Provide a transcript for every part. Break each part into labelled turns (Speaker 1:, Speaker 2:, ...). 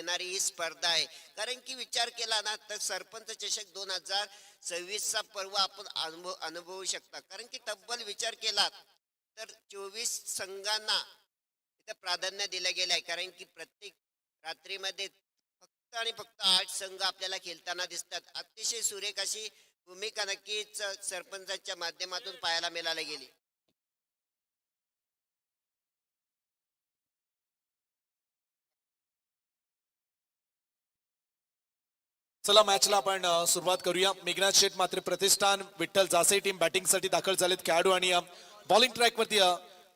Speaker 1: राहणारी ही स्पर्धा आहे. कारण की विचार केला ना तर सरपंच चषक 2026चा पर्व आपण अनुभवू शकता. कारण की तब्बल विचार केला तर 24 संघांना इथं प्राधान्य दिलं गेलं आहे. कारण की प्रत्येक रात्रीमध्ये फक्त आणि फक्त 8 संघ आपल्याला खेळताना दिसतात. अतिशय सुरेख अशी भूमिका नक्कीच सरपंचाच्या माध्यमातून पाहायला मिळायला गेली.
Speaker 2: चला मॅचला आपण सुरुवात करूया. मेघनाथ शेठ मात्र प्रतिष्ठान विठ्ठल जासे टीम बॅटिंगसाठी दाखल झालेत खेळाडू आणि बॉलिंग ट्रॅकवरती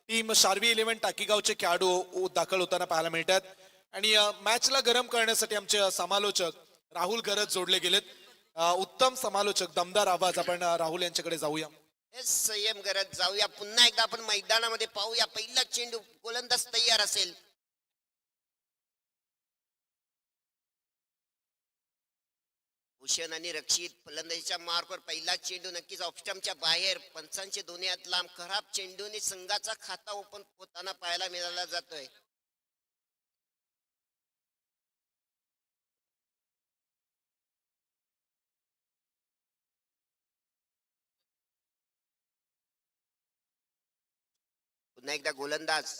Speaker 2: टीम शार्वी 11 टाकीगावचे खेळाडू दाखल होताना पाहायला मिळतात. आणि मॅचला गरम करण्यासाठी आमचे समालोचक राहुल गरज जोडले गेलेत. उत्तम समालोचक दमदार आवाज. आपण राहुल यांच्याकडे जाऊया.
Speaker 1: हे संयम करत जाऊया. पुन्हा एकदा आपण मैदानामध्ये पाहूया. पहिला चेंडू गोलंदाज तयार असेल. भूषण आणि रक्षित फलंदाजीच्या मार्कवर पहिला चेंडू नक्कीच ऑफस्टम्पच्या बाहेर. पंचांचे दोन्ही हात लांब. खराब चेंडूने संघाचा खाता ओपन होताना पाहायला मिळाला जातोय. पुन्हा एकदा गोलंदाज.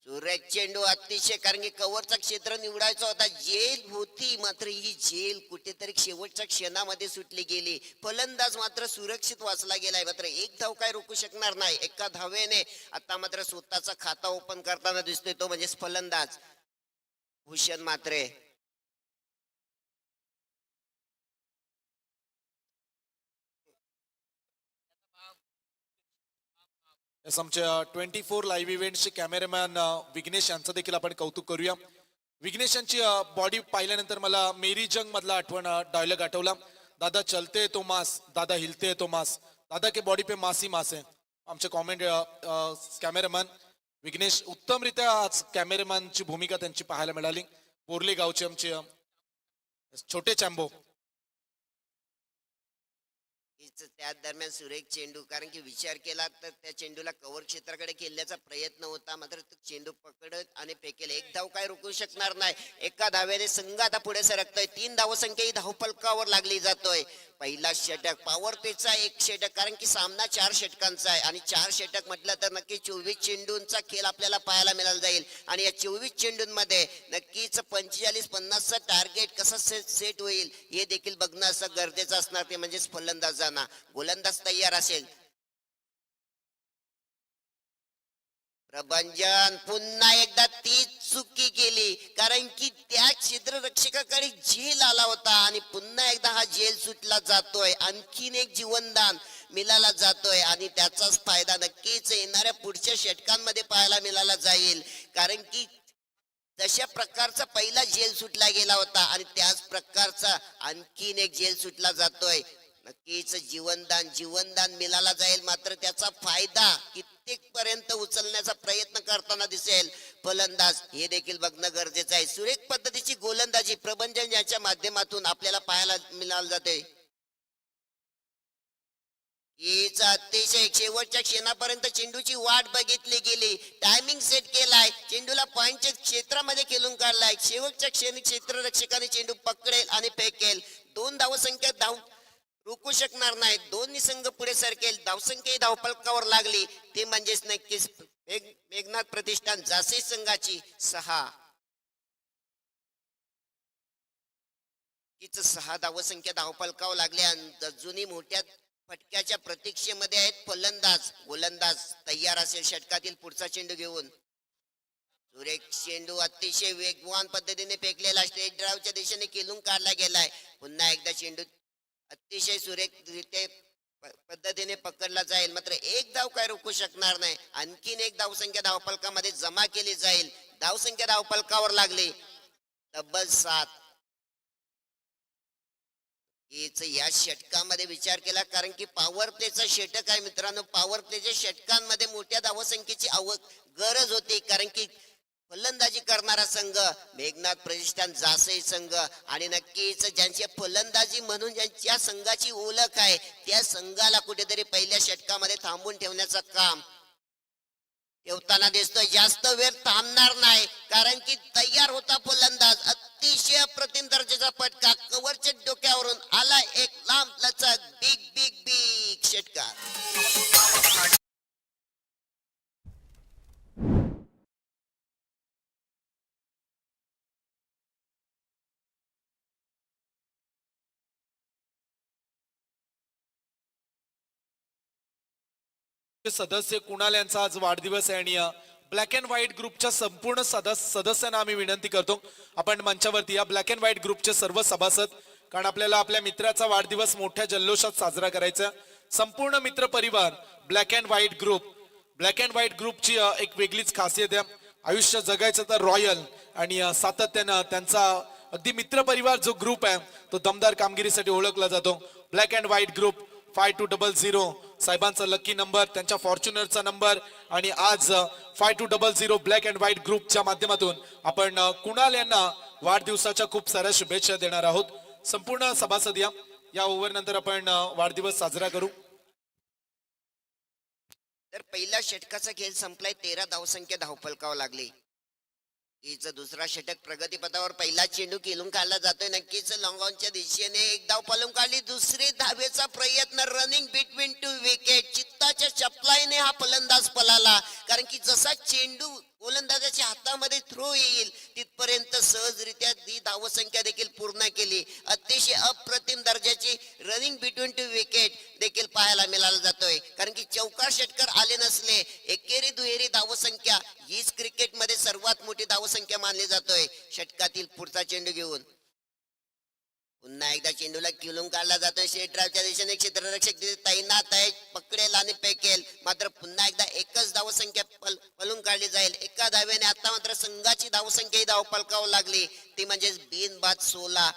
Speaker 1: सुरेख चेंडू अतिशय. कारण की कव्हरचा क्षेत्र निवडायचा होता. जेल होती मात्र ही जेल कुठेतरी शेवटच्या क्षणामध्ये सुटली गेली. फलंदाज मात्र सुरक्षित वाचला गेलाय. मात्र एक धाव काय रोखू शकणार नाही. एका धावेने आता मात्र स्वतःचा खाता ओपन करताना दिसतोय तो म्हणजे फलंदाज भूषण मात्रे.
Speaker 2: आमच्या 24 लाईव्ह इव्हेंटचे कॅमेरामॅन विघ्नेश यांचं देखील आपण कौतुक करूया. विघ्नेश यांची बॉडी पाहिल्यानंतर मला मेरी जंग मधला डायलॉग आठवला. दादा चलते तो मास, दादा हिलते तो मास, दादा के बॉडी पे मास ही मास है. आमचे कॉमेंट कॅमेरामॅन विघ्नेश उत्तमरित्या आज कॅमेरामॅनची भूमिका त्यांची पाहायला मिळाली. बोर्ले गावचे आमचे छोटे चॅम्बो.
Speaker 1: त्या दरम्यान सुरेख चेंडू. कारण की विचार केला तर त्या चेंडूला कव्हर क्षेत्राकडे खेळण्याचा प्रयत्न होता. मात्र तो चेंडू पकडत आणि फेकेल. एक धाव काय रोखू शकणार नाही. एका धाव्याने संघ आता पुढे सरकतोय. 3 धावसंख्या ही धावफलकावर लागली जातोय. पहिला षटक पॉवर पेचा एक षटक. कारण की सामना 4 षटकांचा आहे आणि 4 षटक म्हटलं तर नक्की 24 चेंडूंचा खेळ आपल्याला पाहायला मिळाला जाईल. आणि या 24 चेंडूंमध्ये नक्कीच 45-50चा टार्गेट कसा सेट होईल हे देखील बघणं असं गरजेचं असणार. ते म्हणजेच फलंदाजांना. गोलंदाज तयार असेल. प्रभंजन पुन्हा एकदा तीच चुकी केली. कारण की त्या क्षेत्ररक्षकाकडे झेल आला होता आणि पुन्हा एकदा हा झेल सुटला जातोय. आणखीन एक जीवनदान मिळाला जातोय आणि त्याचाच फायदा नक्कीच येणाऱ्या पुढच्या षटकांमध्ये पाहायला मिळाला जाईल. कारण की तशा प्रकारचा पहिला झेल सुटला गेला होता आणि त्याच प्रकारचा आणखीन एक झेल सुटला जातोय. नक्कीच जीवनदान मिळाला जाईल. मात्र त्याचा फायदा कित्येक पर्यंत उचलण्याचा प्रयत्न करताना दिसेल फलंदाज हे देखील बघणं गरजेचं आहे. सुरेख पद्धतीची गोलंदाजी प्रबंधन याच्या माध्यमातून आपल्याला पाहायला मिळालं जाते. हीच अतिशय शेवटच्या क्षणापर्यंत चेंडूची वाट बघितली गेली. टायमिंग सेट केलाय. चेंडूला पॉइंटच्या क्षेत्रामध्ये खेळून काढलाय. शेवटच्या क्षणी क्षेत्ररक्षकाने चेंडू पकडेल आणि फेकेल. 2 धावसंख्या रोखू शकणार नाही. दोन्ही संघ पुढे सरकेल. धावसंख्या धावफलकावर लागली ते म्हणजेच नक्कीच मेघनाथ प्रतिष्ठान जासे संघाची 6 धावसंख्या धावफलकावर लागल्या. अजूनही मोठ्या फटक्याच्या प्रतीक्षेमध्ये आहेत फलंदाज. गोलंदाज तयार असेल षटकातील पुढचा चेंडू घेऊन. सुरेख चेंडू अतिशय वेगवान पद्धतीने फेकलेला स्ट्रेट ड्राईव्हच्या दिशेने खेळून काढला गेलाय. पुन्हा एकदा चेंडू अतिशय सुरेख पद्धतीने पकडला जाईल. मात्र एक धाव काय रोखू शकणार नाही. आणखीन एक धावसंख्या धावफलकामध्ये जमा केली जाईल. धावसंख्या धावफलकावर लागली तब्बल 7. या षटकामध्ये विचार केला. कारण की पॉवर प्लेचा षटक आहे मित्रांनो. पॉवर प्लेच्या षटकांमध्ये मोठ्या धावसंख्येची गरज होती. कारण की फलंदाजी करणारा संघ मेघनाथ प्रतिष्ठान जासे संघ आणि नक्कीच ज्यांची फलंदाजी म्हणून ज्यांच्या संघाची ओळख आहे त्या संघाला कुठेतरी पहिल्या षटकामध्ये थांबून ठेवण्याचं काम ठेवताना दिसतोय. जास्त वेळ थांबणार नाही. कारण की तयार होता फलंदाज.
Speaker 2: सदस्य कुणाल यांचा आज वाढदिवस आहे आणि ब्लॅक अँड व्हाईट ग्रुपच्या संपूर्ण सदस्यांना आम्ही विनंती करतो आपण मंचावरती या ब्लॅक अँड व्हाईट ग्रुपचे सर्व सभासद, कारण आपल्याला आपल्या मित्राचा वाढदिवस मोठ्या जल्लोषात साजरा करायचा आहे. संपूर्ण मित्र परिवार ब्लॅक अँड व्हाईट ग्रुपची एक वेगळीच खासियत आहे. आयुष्य जगायचं तर रॉयल आणि सातत्यानं त्यांचा अगदी मित्र परिवार जो ग्रुप आहे तो दमदार कामगिरीसाठी ओळखला जातो. ब्लॅक अँड व्हाईट ग्रुप 5200 साहेबांचा लकी नंबर, त्यांच्या फॉर्च्युनरचा नंबर आणि आज 5200 ब्लॅक अँड व्हाईट ग्रुपच्या माध्यमातून आपण कुणाल यांना वाढदिवसाच्या खूप साऱ्या शुभेच्छा देणार आहोत. संपूर्ण सभासद या ओव्हर नंतर आपण वाढदिवस साजरा करू.
Speaker 1: तर पहिला षटकाचा खेळ संपलाय. 13 धावसंख्या धावफलकावर लागली. हिचं दुसरा षटक प्रगतीपथावर पहिला चेंडू खेळून काढला जातोय. नक्कीच लॉंगॉनच्या दिशेने एक धाव पळून काढली. दुसरी धावेचा प्रयत्न, रनिंग बिटवीन टू विकेट. चित्ताच्या चपलाईने हा फलंदाज पळाला, कारण की जसा चेंडू गोलंदाजाच्या हातामध्ये थ्रो येईल तिथपर्यंत सहजरित्या ही धावसंख्या देखील पूर्ण केली. अतिशय अप्रतिम दर्जाची रनिंग बिटवीन टू विकेट देखील पाहायला मिळाला जातोय, कारण की चौकार षटकार आले नसले, एकेरी दुहेरी धावसंख्या हीच क्रिकेटमध्ये सर्वात मोठी धावसंख्या मानली जातोय. षटकातील पुढचा चेंडू घेऊन पुन्हा एकदा चेंडूला किलून काढला जातोय. शेटरावच्या दिशेने क्षेत्ररक्षक तिथे तैनात आहे, पकडेल आणि फेकेल. मात्र पुन्हा एकदा एकच धावसंख्या पळून काढली जाईल. एका धाव्याने आता मात्र संघाची धावसंख्या ही धावफलकावर लागली, ती म्हणजेच बिनबाद 16.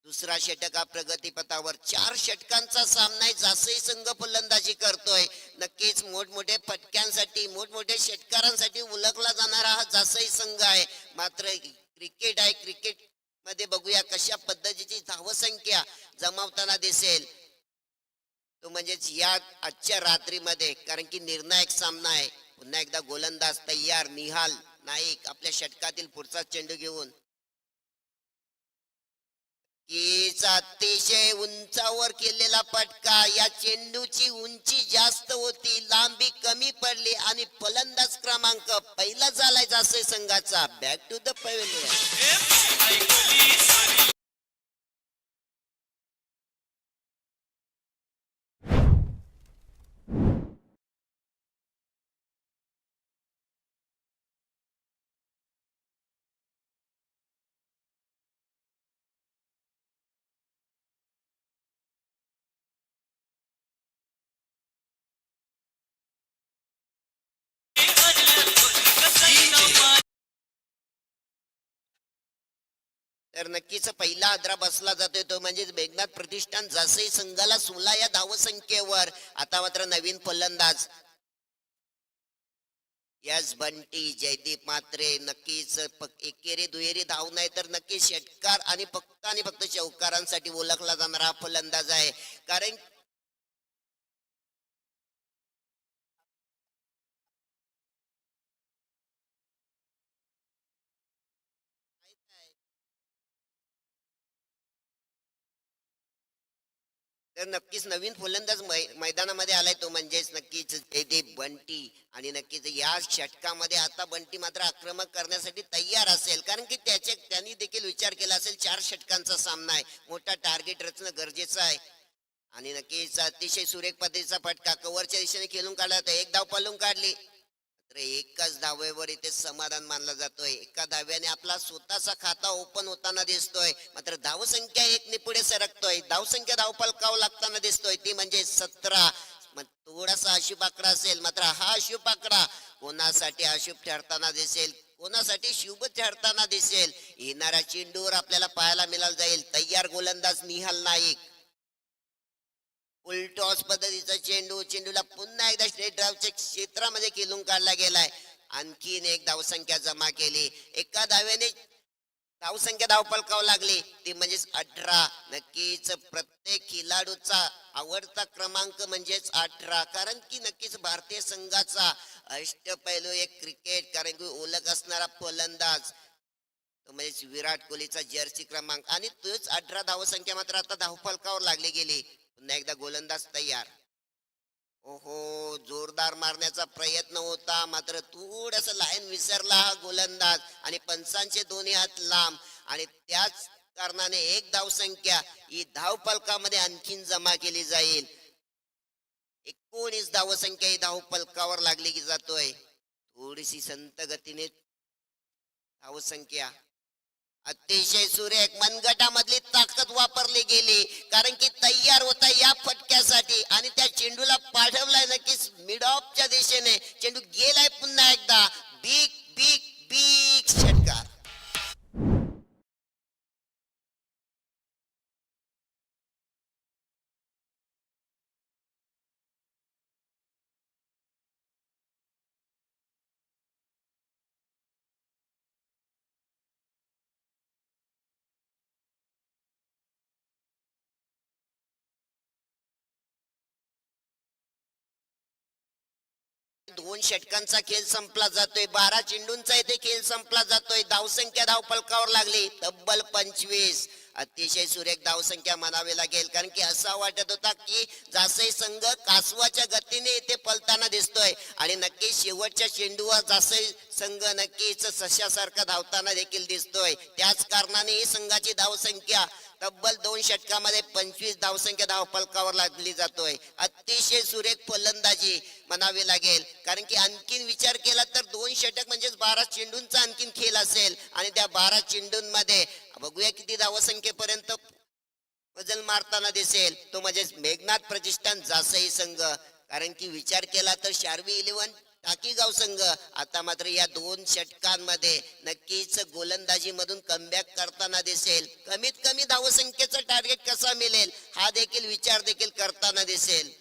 Speaker 1: दुसरा षटक हा प्रगतीपथावर. 4 षटकांचा सामना आहे. जसंही संघ फलंदाजी करतोय, नक्कीच मोठमोठ्या फटक्यांसाठी, मोठमोठ्या षटकारांसाठी ओळखला जाणारा हा जसंही संघ आहे. मात्र क्रिकेट आहे, क्रिकेट मध्ये बघूया कशा पद्धतीची धावसंख्या जमावताना दिसेल, तो म्हणजेच या आजच्या रात्रीमध्ये, कारण की निर्णायक सामना आहे. पुन्हा एकदा गोलंदाज तयार. निहाल नाईक आपल्या षटकातील पुढचा चेंडू घेऊन अतिशय उंचावर केलेला फटका. या चेंडूची उंची जास्त होती, लांबी कमी पडली आणि फलंदाज क्रमांक पहिला झालाय जासे संघाचा. Back to the pavilion. तर नक्कीच पहिला आदरा बसला जातोय, तो म्हणजे मेघनाथ प्रतिष्ठान जसे संघाला 16 या धावसंख्येवर. आता मात्र नवीन फलंदाज यस बंटी जयदीप मात्रे. नक्कीच एकेरी दुहेरी धाव नाही तर नक्कीच षटकार आणि फक्त चौकारांसाठी ओळखला जाणारा फलंदाज आहे. कारण तर नक्कीच नवीन फलंदाज मैदानामध्ये आलाय, तो म्हणजेच नक्कीच जयदीप बंटी. आणि नक्कीच या षटकामध्ये आता बंटी मात्र आक्रमक करण्यासाठी तयार असेल, कारण की त्यांनी देखील विचार केला असेल 4 षटकांचा सामना आहे, मोठा टार्गेट रचणं गरजेचं आहे. आणि नक्कीच अतिशय सुरेख पद्धतीचा फटका कव्हरच्या दिशेने खेळून काढला होता. एक धाव पळून काढली, एकच धावेवर इथे समाधान मानला जातोय. एका धाव्याने आपला स्वतःचा खाता ओपन होताना दिसतोय, मात्र धावसंख्या एक ने पुढे सरकतोय. धावसंख्या धावफलकावर लागताना दिसतोय, ती म्हणजे 17. थोडासा अशुभ आकडा असेल, मात्र हा अशुभ आकडा कोणासाठी अशुभ ठरताना दिसेल, कोणासाठी शुभ ठरताना दिसेल, येणाऱ्या चेंडूवर आपल्याला पाहायला मिळालं जाईल. तयार गोलंदाज निहाल नाईक. फुल टॉस पद्धतीचा चेंडूला पुन्हा एकदा स्ट्रेट ड्राईव्हच्या क्षेत्रामध्ये खेळून काढला गेलाय. आणखीन एक धावसंख्या जमा केली. एका धाव्याने धावसंख्या धावफलकावर लागली, ती म्हणजेच 18. नक्कीच प्रत्येक खिलाडूचा आवडता क्रमांक म्हणजेच 18, कारण की नक्कीच भारतीय संघाचा अष्टपैलू एक क्रिकेट, कारण की ओळख असणारा फलंदाज म्हणजे विराट कोहलीचा जर्सी क्रमांक, आणि तोच 18 धावसंख्या मात्र आता धावफलकावर लागली गेली. पुन्हा एकदा गोलंदाज तयार. ओहो, जोरदार मारण्याचा प्रयत्न होता, मात्र थोडस लाईन विसरला हा गोलंदाज, आणि पंचांचे दोन्ही हात लांब, आणि त्याच कारणाने एक धावसंख्या ही धावफलकामध्ये आणखीन जमा केली जाईल. 19 धावसंख्या ही धावफलकावर लागली की जातोय. थोडीशी संत गतीने धावसंख्या. अतिशय सुरेख मनगटामधली ताकद वापरली गेली, कारण की तयार होता या फटक्यासाठी आणि त्या चेंडूला पाठवलाय नक्कीच मिड ऑफच्या दिशेने. चेंडू गेलाय पुन्हा एकदा. बिग बिग बिग षटकार. दोन षटकांचा खेळ संपला जातोय. 12 चेंडूंचा इथे खेळ संपला जातोय. धावसंख्या धावफलकावर लागली तब्बल 25. अतिशय सुरेख धावसंख्या म्हणावी लागेल, कारण की असा वाटत होता की जासई संघ कासवाच्या गतीने इथे पलताना दिसतोय आणि नक्कीच शेवटच्या चेंडूवर जासई संघ नक्कीच सश्यासारखा धावताना देखील दिसतोय. त्याच कारणाने ही संघाची धावसंख्या तब्बल 2 षटकामध्ये 25 धावसंख्या धावफलकावर लागली जातोय. अतिशय सुरेख फलंदाजी म्हणावी लागेल, कारण की आणखीन विचार केला तर 2 षटक म्हणजेच 12 चेंडूंचा आणखीन खेळ असेल आणि त्या 12 चेंडूंमध्ये बघूया किती धावसंख्येपर्यंत मजल मारताना दिसेल. तो म्हणजेच मेघनाथ प्रतिष्ठान जासई संघ, कारण की विचार केला तर शार्वी 11 टाकीगाव संघ आता मात्र या 2 षटकांमध्ये नक्कीच गोलंदाजी मधून कमबॅक करताना दिसेल. कमीत कमी धावसंख्येचं टार्गेट कसा मिळेल हा देखील विचार देखील करताना दिसेल.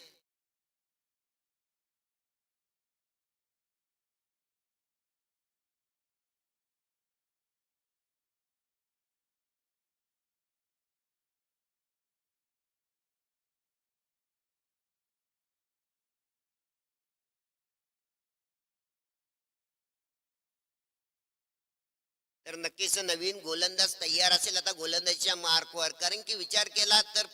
Speaker 1: तर नक्कीच नवीन गोलंदाज तयार असेल आता गोलंदाजीच्या मार्कवर, कारण की विचार केला तर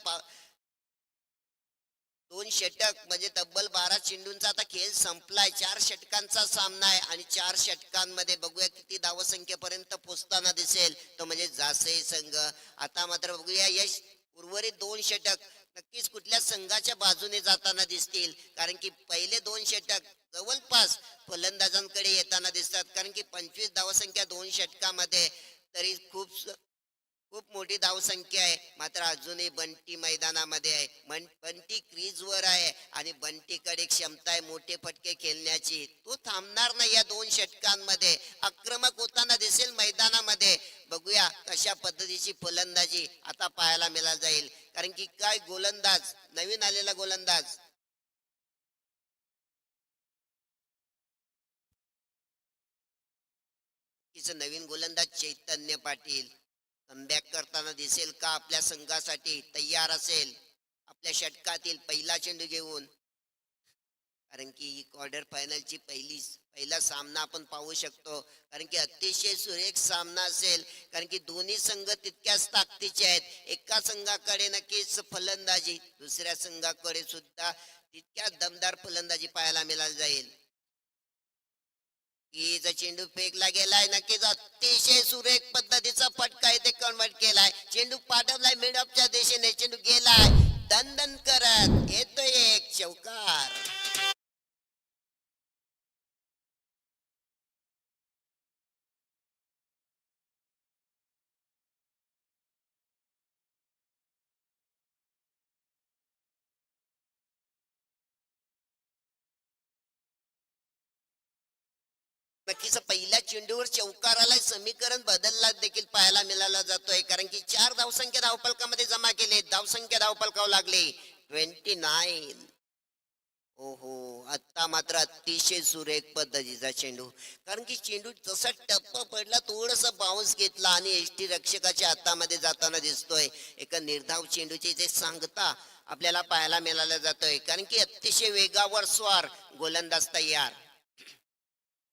Speaker 1: 2 षटक म्हणजे तब्बल 12 चेंडूंचा आता खेळ संपलाय. 4 षटकांचा सामना आहे आणि 4 षटकांमध्ये बघूया किती धावसंख्येपर्यंत पोहोचताना दिसेल तो म्हणजे जासई संघ. आता मात्र बघूया यश उर्वरित 2 षटक नक्कीच कुठल्या संघाच्या बाजूने जाताना दिसतील, कारण की पहिले 2 षटक जवळपास फलंदाजांकडे येताना दिसतात, कारण की 25 धावसंख्या 2 षटकामध्ये तरी खूप खूप मोठी धावसंख्या आहे. मात्र अजूनही बंटी मैदानामध्ये आहे. बंटी क्रीजवर आहे आणि बंटीकडे क्षमता आहे मोठे फटके खेळण्याची. तो थांबणार नाही या 2 षटकांमध्ये. आक्रमक होताना दिसेल मैदानामध्ये. बघूया कशा पद्धतीची फलंदाजी आता पाहायला मिळाला जाईल, कारण की काय गोलंदाज, नवीन आलेला गोलंदाज नवीन गोलंदाज चैतन्य पाटील कमबॅक करताना दिसेल का आपल्या संघासाठी तयार असेल आपल्या षटकातील पहिला चेंडू घेऊन, कारण की क्वार्टर फायनलची पहिला सामना आपण पाहू शकतो, कारण की अतिशय सुरेख सामना असेल, कारण की दोन्ही संघ तितक्याच ताकदीचे आहेत. एका संघाकडे नक्कीच फलंदाजी, दुसऱ्या संघाकडे सुद्धा तितक्याच दमदार फलंदाजी पाहायला मिळाली जाईल. की चेंडू फेकला गेलाय, नक्कीच अतिशय सुरेख पद्धतीचा फटका इथे कन्वर्ट केलाय. चेंडू पाठवलाय मिड ऑफच्या दिशेने. चेंडू गेलाय दणदण करत. येतोय एक चौकार. नक्कीच पहिल्या चेंडूवर चौकाराला समीकरण बदलला देखील पाहायला मिळाला जातोय, कारण की 4 धावसंख्या धावफलकामध्ये जमा केले. धावसंख्या धावफलकावर लागले 29. ओहो, आता मात्र अतिशय सुरेख पद्धतीचा चेंडू, कारण की चेंडू जसा टप्पा पडला थोडस बाउन्स घेतला आणि एसटी रक्षकाच्या हातामध्ये जाताना दिसतोय. एका निर्धाव चेंडूची जे सांगता आपल्याला पाहायला मिळाला जातोय, कारण की अतिशय वेगावर स्वार गोलंदाज तयार.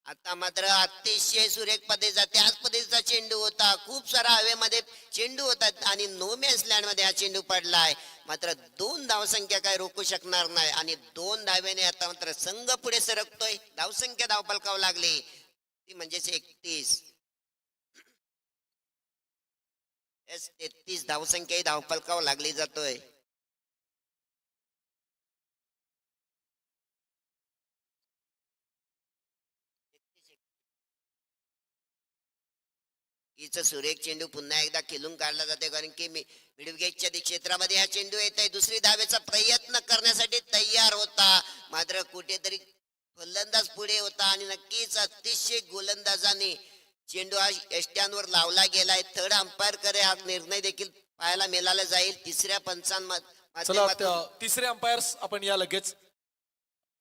Speaker 1: आता मात्र अतिशय सुरेख पद्धतीचा त्याच पद्धतीचा चेंडू होता. खूप सारा हवेमध्ये चेंडू होता आणि नो मॅन्स लँड मध्ये हा चेंडू पडलाय. मात्र 2 धावसंख्या काय रोखू शकणार नाही आणि 2 धावेने आता मात्र संघ पुढे सरकतोय. धावसंख्या धावफलकावर लागली ती म्हणजेच 31. 33 धावसंख्या ही धावफलकावर लागली जातोय. नक्कीच सुरेख चेंडू पुन्हा एकदा खेळून काढला जाते, कारण की मिडविकेटच्या क्षेत्रामध्ये हा चेंडू येत आहे. दुसरी धावेचा प्रयत्न करण्यासाठी तयार होता, मात्र कुठेतरी फलंदाज पुढे होता आणि नक्कीच अतिशय गोलंदाजाने चेंडू हा यष्ट्यांवर लावला गेलाय. थर्ड अंपायर कडे हा निर्णय देखील पाहायला मिळाला जाईल. तिसऱ्या
Speaker 2: चला
Speaker 1: पंचांमाध्यमातून
Speaker 2: तिसरे अंपायर्स आपण या लगेच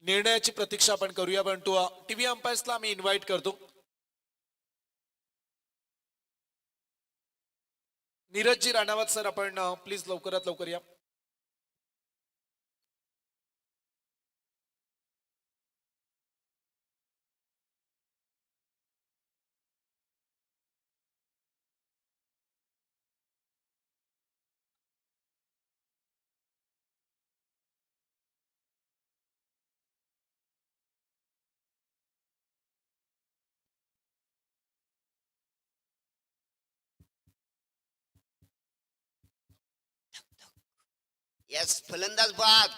Speaker 2: निर्णयाची प्रतीक्षा आपण करूया, परंतु टीव्ही अंपायर्सला आम्ही इन्व्हाइट करतो. नीरजजी राणावत सर, आपण प्लीज लवकरात लवकर या.
Speaker 1: यस, फलंदाज बाद.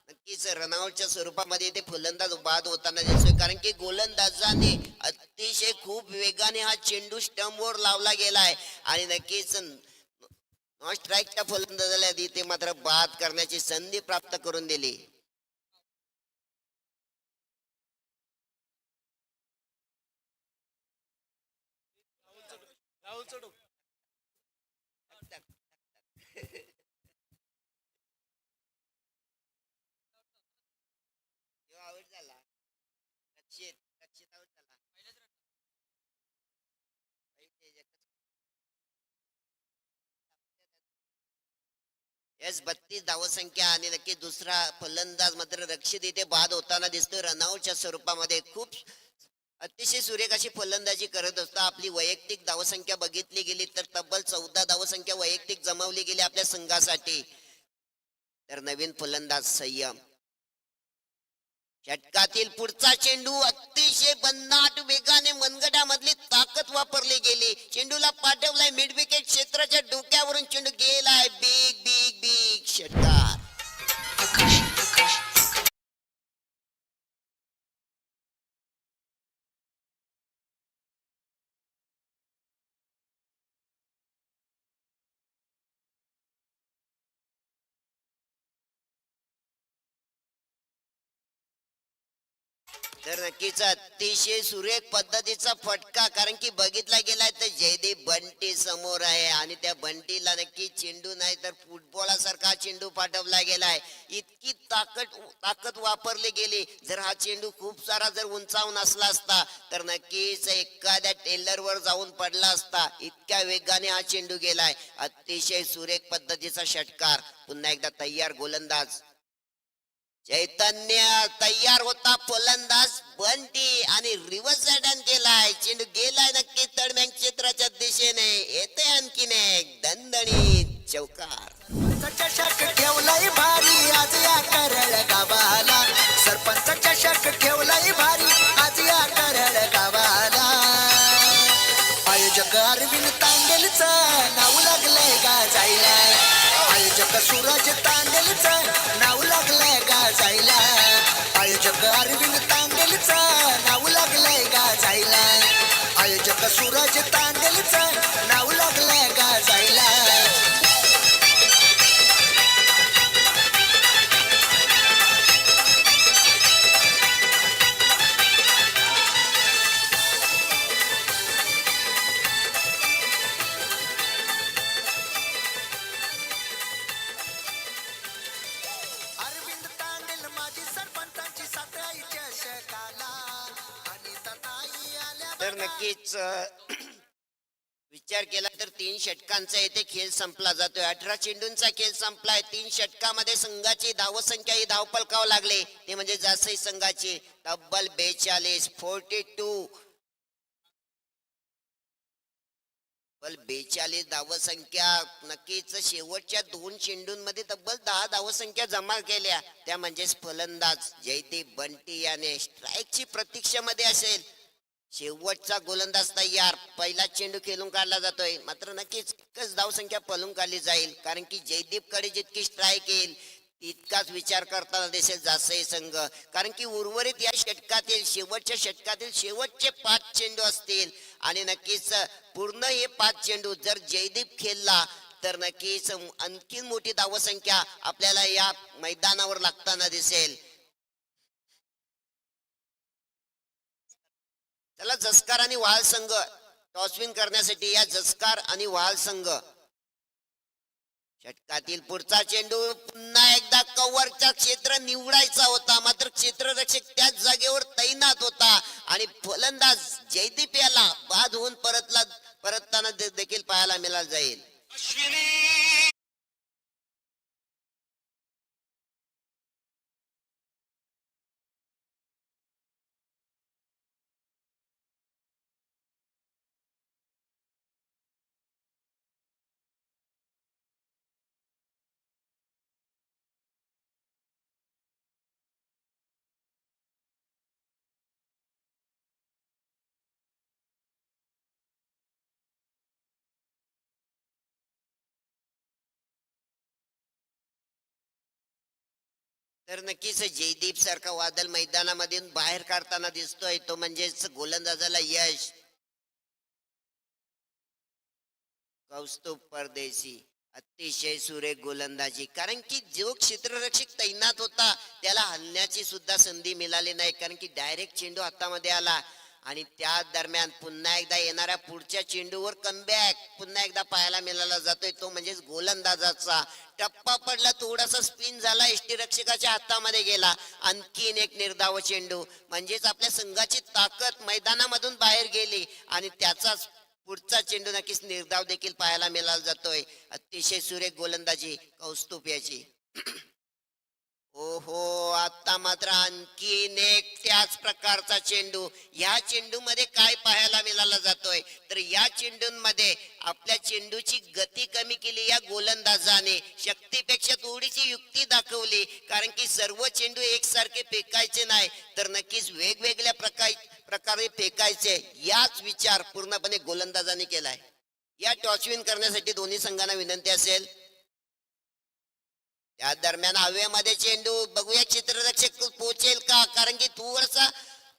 Speaker 1: नक्कीच रनआउटच्या स्वरूपामध्ये ते फलंदाज बाद होताना दिसतोय, कारण की गोलंदाजाने अतिशय खूप वेगाने हा चेंडू स्टंपवर लावला गेलाय आणि नक्कीच नॉन स्ट्राईकच्या फलंदाजाला तिथे मात्र बाद करण्याची संधी प्राप्त करून दिली. आउट झाला, रक्षित रक्षित आउट झाला. यस, 32 धावसंख्या आणि नक्की दुसरा फलंदाज मात्र रक्षित इथे बाद होताना दिसतोय. रनआउटच्या स्वरूपामध्ये खूप अतिशय सुरेख अशी फलंदाजी करत असता. आपली वैयक्तिक धावसंख्या बघितली गेली तर तब्बल 14 धावसंख्या वैयक्तिक जमावली गेली आपल्या संघासाठी. तर नवीन फलंदाज संयम. षटकातील पुढचा चेंडू अतिशय भन्नाट वेगाने मनगटामधली ताकद वापरली गेली. चेंडूला पाठवलाय मिड विकेट क्षेत्राच्या डोक्यावरून चेंडू गेलाय. बिग बिग बिग षटकार. तर नक्कीच अतिशय सुरेख पद्धतीचा फटका, कारण की बघितला गेलाय तर जयदीप बंटी समोर आहे आणि त्या बंटीला नक्की चेंडू नाही तर फुटबॉलासारखा चेंडू पाठवला गेलाय. इतकी ताकद वापरली गेली. जर हा चेंडू खूप सारा जर उंचावून असला असता तर नक्कीच एखाद्या टेलरवर जाऊन पडला असता. इतक्या वेगाने हा चेंडू गेलाय. अतिशय सुरेख पद्धतीचा षटकार. पुन्हा एकदा तयार गोलंदाज चैतन्य, तयार होता फलंदाज बंटी आणि रिव्हर्स रन केलाय. चेंडू गेलाय नक्की थर्ड बँक क्षेत्राच्या दिशेने. येते आणखीन एक दणदणीत चौकार.
Speaker 3: चषक ठेवलाय भारी आज या करळ गावाला. सरपंच चषक ठेवलाय भारी आज या करळ गावाला. आयोजक अरविंद तांडेलचं नाव लागलंय गाजायला. आयोजक सूरज तांडेलचं नाव लागलंय गाजायला. आयोजक अरविंद तांडेलचं नाव लागलंय गाजायला. आयोजक सूरज तांडेलचं नाव लागलंय गाजायला. अरविंद तांडेल माझी सरपंचांची साथ आई चषकाला. आणि ताई आल्या
Speaker 1: तर नक्कीच विचार केला तर 3 षटकांचा येथे खेळ संपला जातोय. 18 चेंडूंचा खेळ संपलाय. 3 षटकामध्ये संघाची धावसंख्या ही धावपलकाव लागले, ते म्हणजे जासई संघाची तब्बल 42 42 42 धावसंख्या. नक्कीच शेवटच्या 2 चेंडूंमध्ये तब्बल 10 धावसंख्या जमा केल्या. त्या म्हणजेच फलंदाज जयदीप बंटी याने स्ट्राईकची प्रतीक्षेमध्ये असेल. शेवटचा गोलंदाज तयार. पहिला चेंडू खेळून काढला जातोय, मात्र नक्कीच एकच धावसंख्या पळून काढली जाईल, कारण की जयदीप कडे जितकी स्ट्राईक येईल तितकाच विचार करताना दिसेल जासई संघ, कारण की उर्वरित या षटकातील शेवटच्या षटकातील शेवटचे 5 चेंडू असतील आणि नक्कीच पूर्ण हे 5 चेंडू जर जयदीप खेळला तर नक्कीच आणखीन मोठी धावसंख्या आपल्याला या मैदानावर लागताना दिसेल. चला, जसकार आणि वाल संघ टॉसविन करण्यासाठी या जसकार आणि वाल संघ. षटकातील पुढचा चेंडू पुन्हा एकदा कव्हरचा क्षेत्र निवडायचा होता, मात्र क्षेत्ररक्षक त्याच जागेवर तैनात होता आणि फलंदाज जयदीप याला बाद होऊन परतताना देखील पाहायला मिळाला जाईल. तर नक्कीच जयदीप सारखा वादळ मैदानामधून बाहेर काढताना दिसतोय, तो म्हणजेच गोलंदाजाला यश. कौस्तुभ परदेशी, अतिशय सुरेख गोलंदाजी, कारण की जो क्षेत्ररक्षक तैनात होता त्याला हलण्याची सुद्धा संधी मिळाली नाही, कारण की डायरेक्ट चेंडू हातामध्ये आला आणि त्या दरम्यान पुन्हा एकदा येणाऱ्या पुढच्या चेंडूवर कमबॅक पुन्हा एकदा पाहायला मिळाला जातोय, तो म्हणजेच गोलंदाजाचा. टप्पा पडला, थोडासा स्पिन झाला, यष्टीरक्षकाच्या हातामध्ये गेला. आणखीन एक निर्धाव चेंडू, म्हणजेच आपल्या संघाची ताकद मैदानामधून बाहेर गेली आणि त्याचाच पुढचा चेंडू नक्कीच निर्धाव देखील पाहायला मिळाला जातोय. अतिशय सुरेख गोलंदाजी कौस्तुभ याची. ओहो, आता मात्र आणखीन एक त्याच प्रकारचा चेंडू. या चेंडू मध्ये काय पाहायला मिळाला जातोय, तर या चेंडूंमध्ये आपल्या चेंडूची गती कमी केली या गोलंदाजाने, शक्तीपेक्षा थोडीशी युक्ती दाखवली, कारण की सर्व चेंडू एकसारखे फेकायचे नाही तर नक्कीच वेगवेगळ्या प्रकारे फेकायचे, याच विचार पूर्णपणे गोलंदाजाने केलाय. या टॉसविन करण्यासाठी दोन्ही संघांना विनंती असेल. त्या दरम्यान हवेमध्ये चेंडू, बघूया क्षेत्ररक्षक पोहोचेल का, कारण की थोडासा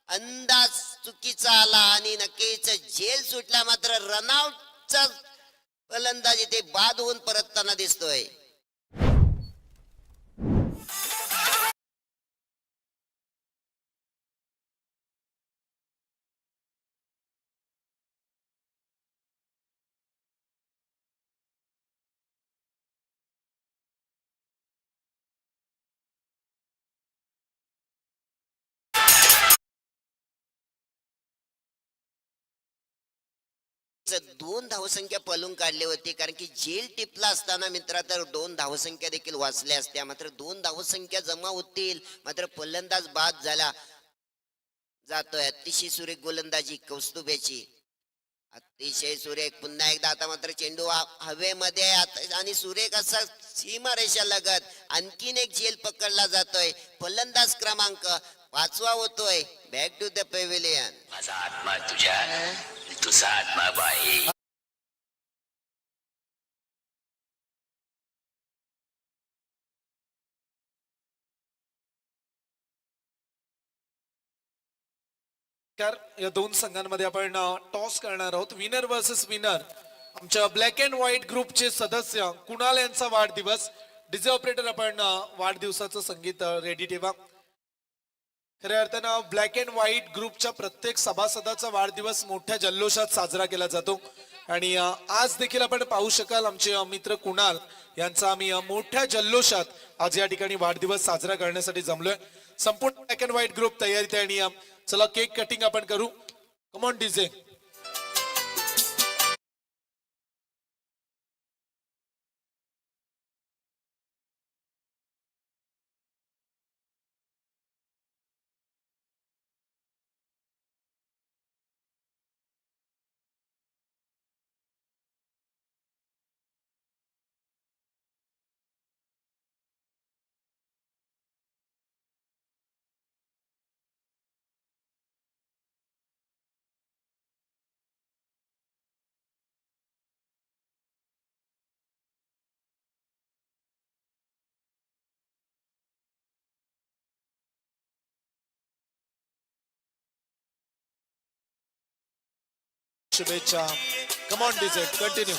Speaker 1: अंदाज चुकीचा आला आणि नक्कीच झेल सुटला, मात्र रनआउटचा फलंदाज इथे बाद होऊन परतताना दिसतोय. दोन धावसंख्या पळून काढली होती, कारण की झेल टिपला असताना मित्रा तर 2 धावसंख्या देखील वाचल्या असत्या, मात्र 2 धावसंख्या जमा होतील, मात्र फलंदाज बाद झाला जातोय. अतिशय सुरेख गोलंदाजी कौस्तुभ याची, अतिशय सुरेख. पुन्हा एकदा आता मात्र चेंडू हवेमध्ये आणि सुरेख असा सीमारेषा लगत आणखीन एक झेल पकडला जातोय. फलंदाज क्रमांक 5वा होतोय. Back to the pavilion.
Speaker 4: माझा आत्मा तुझ्या, तुझा आत्मा बाई.
Speaker 2: या दोन संघांमध्ये आपण टॉस करणार आहोत. Winner versus winner. आमच्या ब्लॅक अँड व्हाईट ग्रुपचे सदस्य कुणाल यांचा वाढदिवस. डीजे ऑपरेटर आपण वाढदिवसाचं संगीत रेडी ठेवा. खऱ्या अर्थानं ब्लॅक अँड व्हाईट ग्रुपच्या प्रत्येक सभासदाचा वाढदिवस मोठ्या जल्लोषात साजरा केला जातो आणि आज देखील आपण पाहू शकाल आमचे मित्र कुणाल यांचा आम्ही मोठ्या जल्लोषात आज या ठिकाणी वाढदिवस साजरा करण्यासाठी जमलोय. संपूर्ण ब्लॅक अँड व्हाईट ग्रुप तयारीत आहे आणि चला केक कटिंग आपण करू. Come on DJ. शुभेच्छा. Come on DJ continue.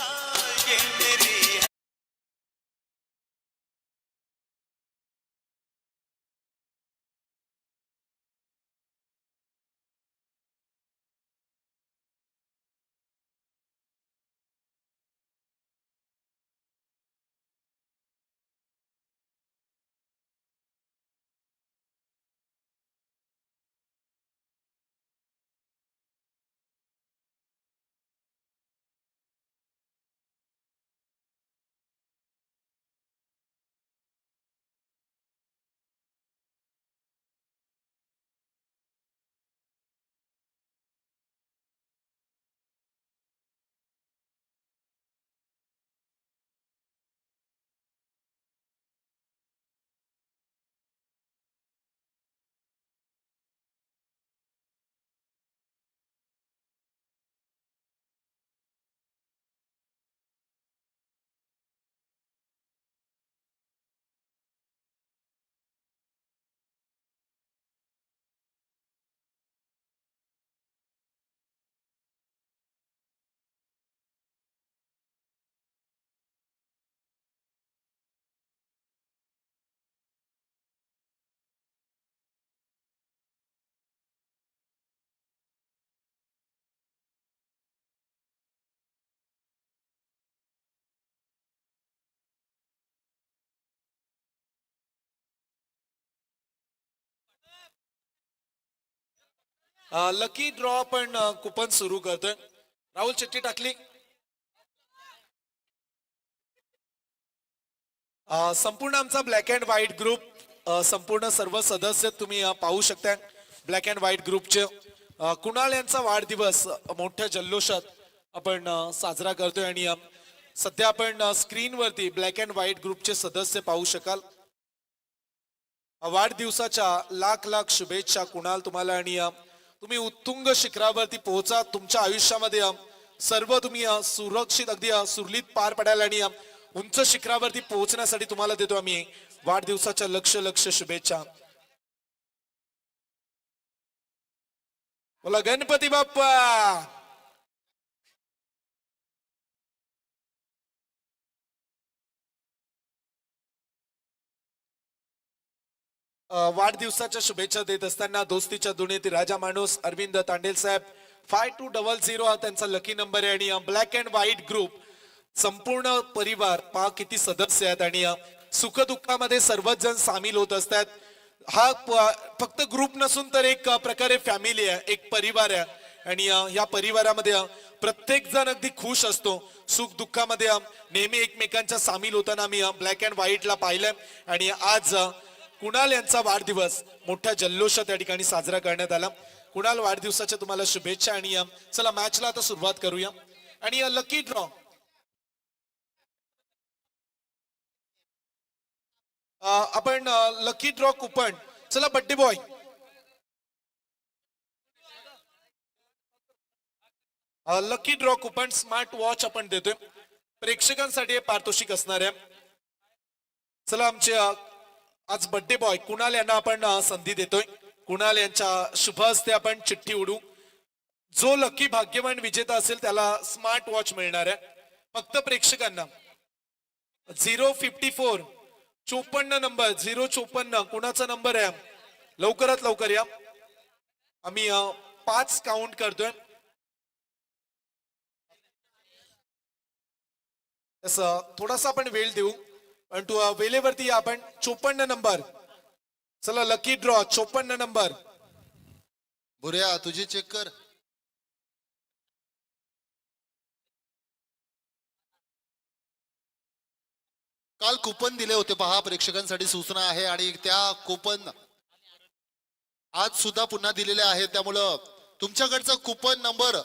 Speaker 2: Lucky draw आपण कुपन सुरू करतोय. राहुल चिठ्ठी टाकली. संपूर्ण आमचा ब्लॅक अँड व्हाईट ग्रुप संपूर्ण सर्व सदस्य तुम्ही पाहू शकता. ब्लॅक अँड व्हाईट ग्रुपचे कुणाल यांचा वाढदिवस मोठ्या जल्लोषात आपण साजरा करतोय आणि सध्या आपण स्क्रीनवरती ब्लॅक अँड व्हाईट ग्रुपचे सदस्य पाहू शकाल. वाढदिवसाच्या लाख लाख शुभेच्छा कुणाल तुम्हाला. आणि तुम्ही उत्तुंग शिखरावरती पोहोचा. तुमच्या आयुष्यामध्ये सर्व तुम्ही सुरक्षित अगदी सुरळीत पार पडायला आणि उंच शिखरावरती पोहोचण्यासाठी तुम्हाला देतो आम्ही वाढदिवसाच्या लक्ष लक्ष शुभेच्छा. बोला गणपती बाप्पा. वाढदिवसाच्या शुभेच्छा देत असताना दोस्तीच्या दुनियेतील राजा माणूस अरविंद तांडेल साहेब 5200 हा त्यांचा लकी नंबर आहे. आणि ब्लॅक अँड व्हाईट ग्रुप संपूर्ण परिवार पहा किती सदस्य आहेत आणि सुख दुःखामध्ये सर्वच जण सामील होत असतात. हा फक्त ग्रुप नसून तर एक प्रकारे फॅमिली आहे, एक परिवार आहे. आणि या परिवारामध्ये प्रत्येक जण अगदी खुश असतो. सुख दुःखामध्ये नेहमी एकमेकांच्या सामील होताना मी ब्लॅक अँड व्हाईटला पाहिलंय. आणि आज कुणाल यांचा वाढदिवस मोठ्या जल्लोषात या ठिकाणी साजरा करण्यात आला. कुणाल वाढदिवसाच्या तुम्हाला शुभेच्छा. आणि चला मॅचला आता सुरुवात करूया. आणि लकी ड्रॉ आपण लकी ड्रॉ कुपन. चला birthday boy lucky draw coupon smart watch आपण देतोय प्रेक्षकांसाठी. पारितोषिक असणार आहे. चला आमचे आज बड्डे बॉय कुणाल यांना आपण संधी देतोय. कुणाल यांच्या शुभ हस्ते आपण चिठ्ठी उडू. जो लकी भाग्यवान विजेता असेल त्याला स्मार्ट वॉच मिळणार आहे. फक्त प्रेक्षकांना 054 54 नंबर 054 कुणाचा नंबर आहे. लवकरात लवकर या. आम्ही 5 काउंट करतोय. तसं थोडासा आपण वेळ देऊ पण तू वेळेवरती या. आपण 54 नंबर. चला लकी ड्रॉ 54 नंबर.
Speaker 5: बुऱ्या तुझी चेक कर. काल कुपन दिले होते पहा प्रेक्षकांसाठी सूचना आहे आणि त्या कुपन आज सुद्धा पुन्हा दिलेले आहेत. त्यामुळं तुमच्याकडचा कुपन नंबर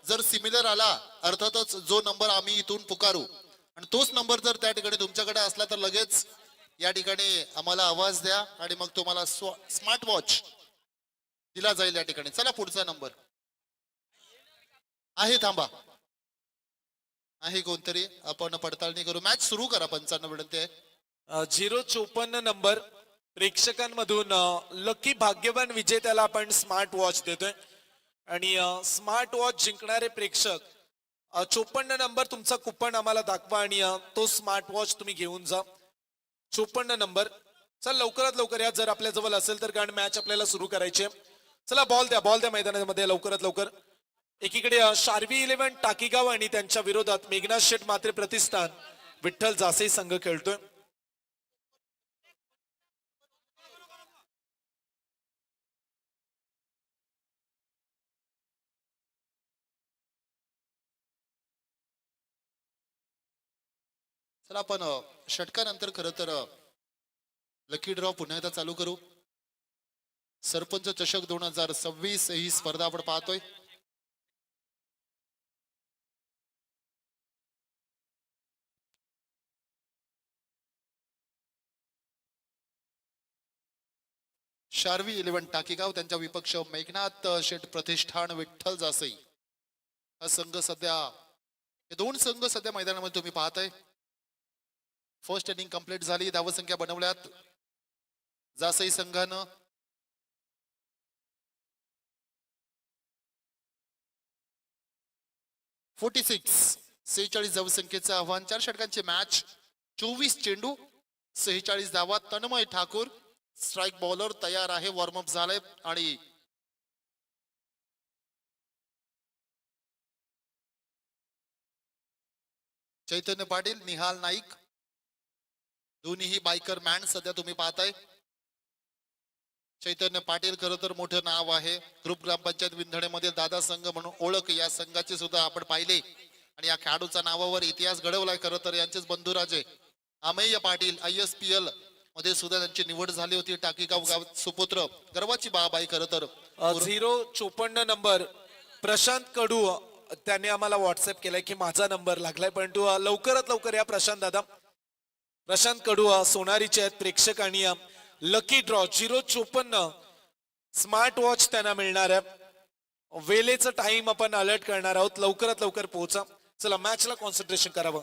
Speaker 5: जर सिमिलर आला अर्थातच जो नंबर आम्ही इथून पुकारू आणि तोच नंबर जर त्या ठिकाणी तुमच्याकडे असला तर लगेच या ठिकाणी आम्हाला आवाज द्या आणि मग तुम्हाला स्मार्ट वॉच दिला जाईल या ठिकाणी. चला पुढचा नंबर आहे. थांबा आहे कोणतरी आपण पडताळणी करू. मॅच सुरू करा. 95 विनंती आहे.
Speaker 2: 054 नंबर प्रेक्षकांमधून लकी भाग्यवान विजेत्याला आपण स्मार्ट वॉच देतोय. आणि स्मार्ट वॉच जिंकणारे प्रेक्षक 54 नंबर तुमचा कुपन आम्हाला दाखवा आणि तो स्मार्ट वॉच तुम्ही घेऊन जा. 54 नंबर. चल लवकरात लवकर या जर आपल्या जवळ असेल तर, कारण मॅच आपल्याला सुरू करायची आहे. चला बॉल द्या मैदानामध्ये लवकरात लवकर. एकीकडे शार्वी 11 टाकीगाव आणि त्यांच्या विरोधात मेघनाथ शेठ मात्रे प्रतिष्ठान विठ्ठल जासे संघ खेळतोय.
Speaker 5: चला आपण षटकानंतर खरं तर लकी ड्रॉ पुन्हा एकदा चालू करू. सरपंच चषक 2026 ही स्पर्धा आपण पाहतोय. शार्वी 11 टाकीगाव त्यांच्या विपक्ष मेघनाथ शेठ प्रतिष्ठान विठ्ठल जासई. हा संघ सध्या, हे दोन संघ सध्या मैदानामध्ये तुम्ही पाहताय. फर्स्ट इनिंग कंप्लीट झाली, धावसंख्या बनवल्यात जासई संघानं. सेहेचाळीस धावसंख्येचं आव्हान. 4 षटकांची मॅच, 24 चेंडू, 46 धावा. तन्मय ठाकूर स्ट्राईक बॉलर तयार आहे, वॉर्मअप झालंय. आणि चैतन्य पाटील, निहाल नाईक, दोन्हीही बायकर मॅन सध्या तुम्ही पाहताय. चैतन्य पाटील खरं तर मोठं नाव आहे. ग्रुप ग्रामपंचायत विंधणेमध्ये दादा संघ म्हणून ओळख या संघाची सुद्धा आपण पाहिले. आणि या खेळाडूच्या नावावर इतिहास घडवलाय खरं तर. यांचेच बंधुराजे अमेय पाटील ISPL मध्ये सुद्धा त्यांची निवड झाली होती. टाकीगाव गाव सुपुत्र, गर्वाची बाब आहे खरं तर.
Speaker 2: 54 नंबर प्रशांत कडू त्याने आम्हाला व्हॉट्सअप केलाय की माझा नंबर लागलाय, परंतु लवकरात लवकर या प्रशांत दादा. प्रशांत कडू सोनारीचे आहेत प्रेक्षक आणि लकी ड्रॉ 054 स्मार्ट वॉच त्यांना मिळणार आहे. वेळेचं टाइम आपण अलर्ट करणार आहोत, लवकरात लवकर पोहोचा. चला मॅचला कॉन्सन्ट्रेशन करावं.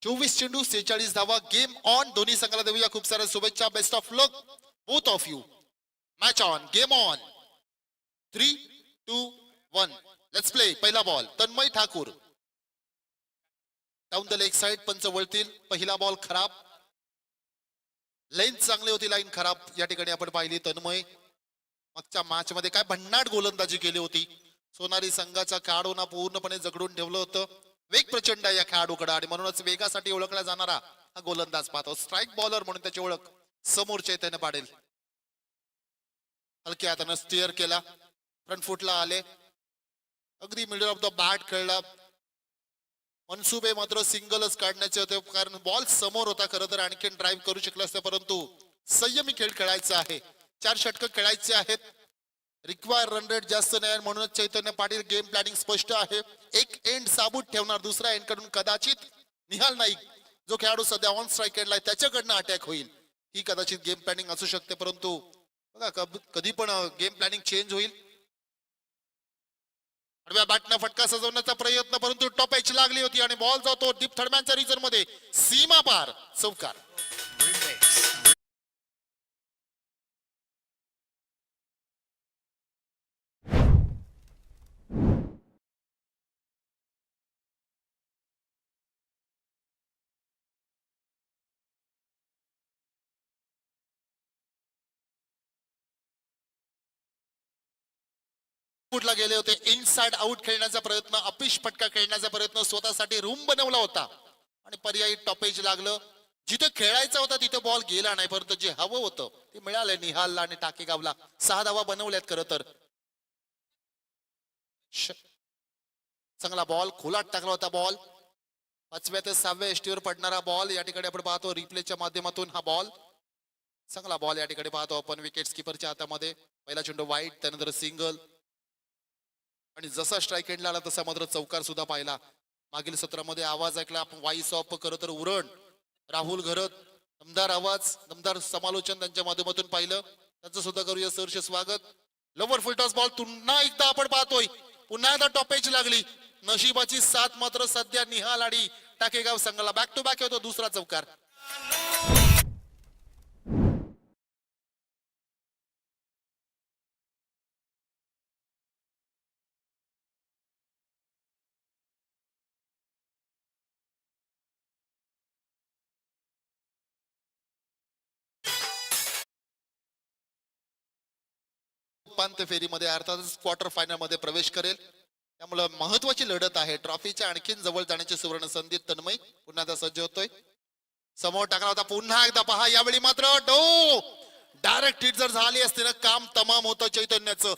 Speaker 5: 24 चेंडू 46 धावा. Game on. दोन्ही संघाला देऊया खूप साऱ्या शुभेच्छा. Best of luck both of you. Match on, game on. 3, 2, 1 let's play. पहिला ball Tanmay Thakur down the leg side. पंच वळतील. पहिला बॉल खराब. लाईन चांगली होती, लाईन खराब या ठिकाणी आपण पाहिली. तन्मय मागच्या मॅच मध्ये काय भन्नाट गोलंदाजी केली होती. सोनारी संघाच्या खेळाडूंना पूर्णपणे जगडून ठेवलं होतं. वेग प्रचंड आहे या खेळाडूकडे आणि म्हणूनच वेगासाठी ओळखला जाणारा हा गोलंदाज पाहतो. स्ट्राईक बॉलर म्हणून त्याची ओळख समोर चैतन्य पाटील. हलक्या हातानं स्टिअर केला, फ्रंट फुटला आले, अगदी मिडल ऑफ द बॅट खेळला. मनसुबे मात्र सिंगलच काढण्याचे होते, कारण बॉल समोर होता. खरं तर आणखीन ड्राईव्ह करू शकले असते, परंतु संयमी खेळ खेळायचा आहे. 4 षटकं खेळायचे आहेत. रिक्वायर रन रेट जास्त नाही, म्हणूनच चैतन्य पाटील गेम प्लॅनिंग स्पष्ट आहे. एक एंड साबूत ठेवणार, दुसरा एंड कडून कदाचित निहाल नाईक जो खेळाडू सध्या ऑन स्ट्राईक एंडला त्याच्याकडनं अटॅक होईल. ही कदाचित गेम प्लॅनिंग असू शकते, परंतु बघा कधी पण गेम प्लॅनिंग चेंज होईल. आडव्या बॅटनं फटका सजवण्याचा प्रयत्न, परंतु टॉप एच लागली होती आणि बॉल जातो डीप थर्डमॅनच्या रिजन मध्ये. सीमा पार, चौकार. ला गेले होते. इनसाइड आउट खेळण्याचा प्रयत्न, अपिश फटका खेळण्याचा प्रयत्न, स्वतःसाठी रूम बनवला होता आणि पर्यायी टॉपेज लागलं. जिथे खेळायचा होता तिथे बॉल गेला नाही, परंतु जे हवं होतं ते मिळालं निहालला आणि टाकेगावला. 6 धावा बनवल्यात खरं तर. चांगला बॉल खोलात टाकला होता. बॉल 5व्या ते 6व्या एसटीवर पडणारा बॉल या ठिकाणी आपण पाहतो रिप्लेच्या माध्यमातून. हा बॉल चांगला बॉल या ठिकाणी पाहतो आपण विकेट किपरच्या हातामध्ये. पहिला चेंडू वाईट, त्यानंतर सिंगल आणि जसा स्ट्राईक एंडला आला तसा मात्र चौकार सुद्धा पाहिला. मागील सत्रामध्ये आवाज ऐकला आपण वाईस ऑफ खरं तर उरण राहुल घरत, दमदार आवाज, दमदार समालोचन त्यांच्या माध्यमातून पाहिलं. त्यांचं सुद्धा करूया सहर्ष स्वागत. लवर फुलटॉस बॉल पुन्हा एकदा आपण पाहतोय. पुन्हा एकदा टॉपेज लागली. नशिबाची साथ मात्र सध्या निहाल आणि टाकेगाव संघाला. बॅक टू बॅक येतो दुसरा चौकार. उपांत्य फेरीमध्ये अर्थातच क्वार्टर फायनल मध्ये प्रवेश करेल. त्यामुळे महत्वाची लढत आहे. ट्रॉफीच्या आणखीन जवळ जाण्याची सुवर्ण संधी. तन्मय पुन्हा एकदा सज्ज होतोय. समोर टाकला होता पुन्हा एकदा पहा. यावेळी मात्र डायरेक्ट हिट जर झाली असती ना काम तमाम होतं चैतन्याचं.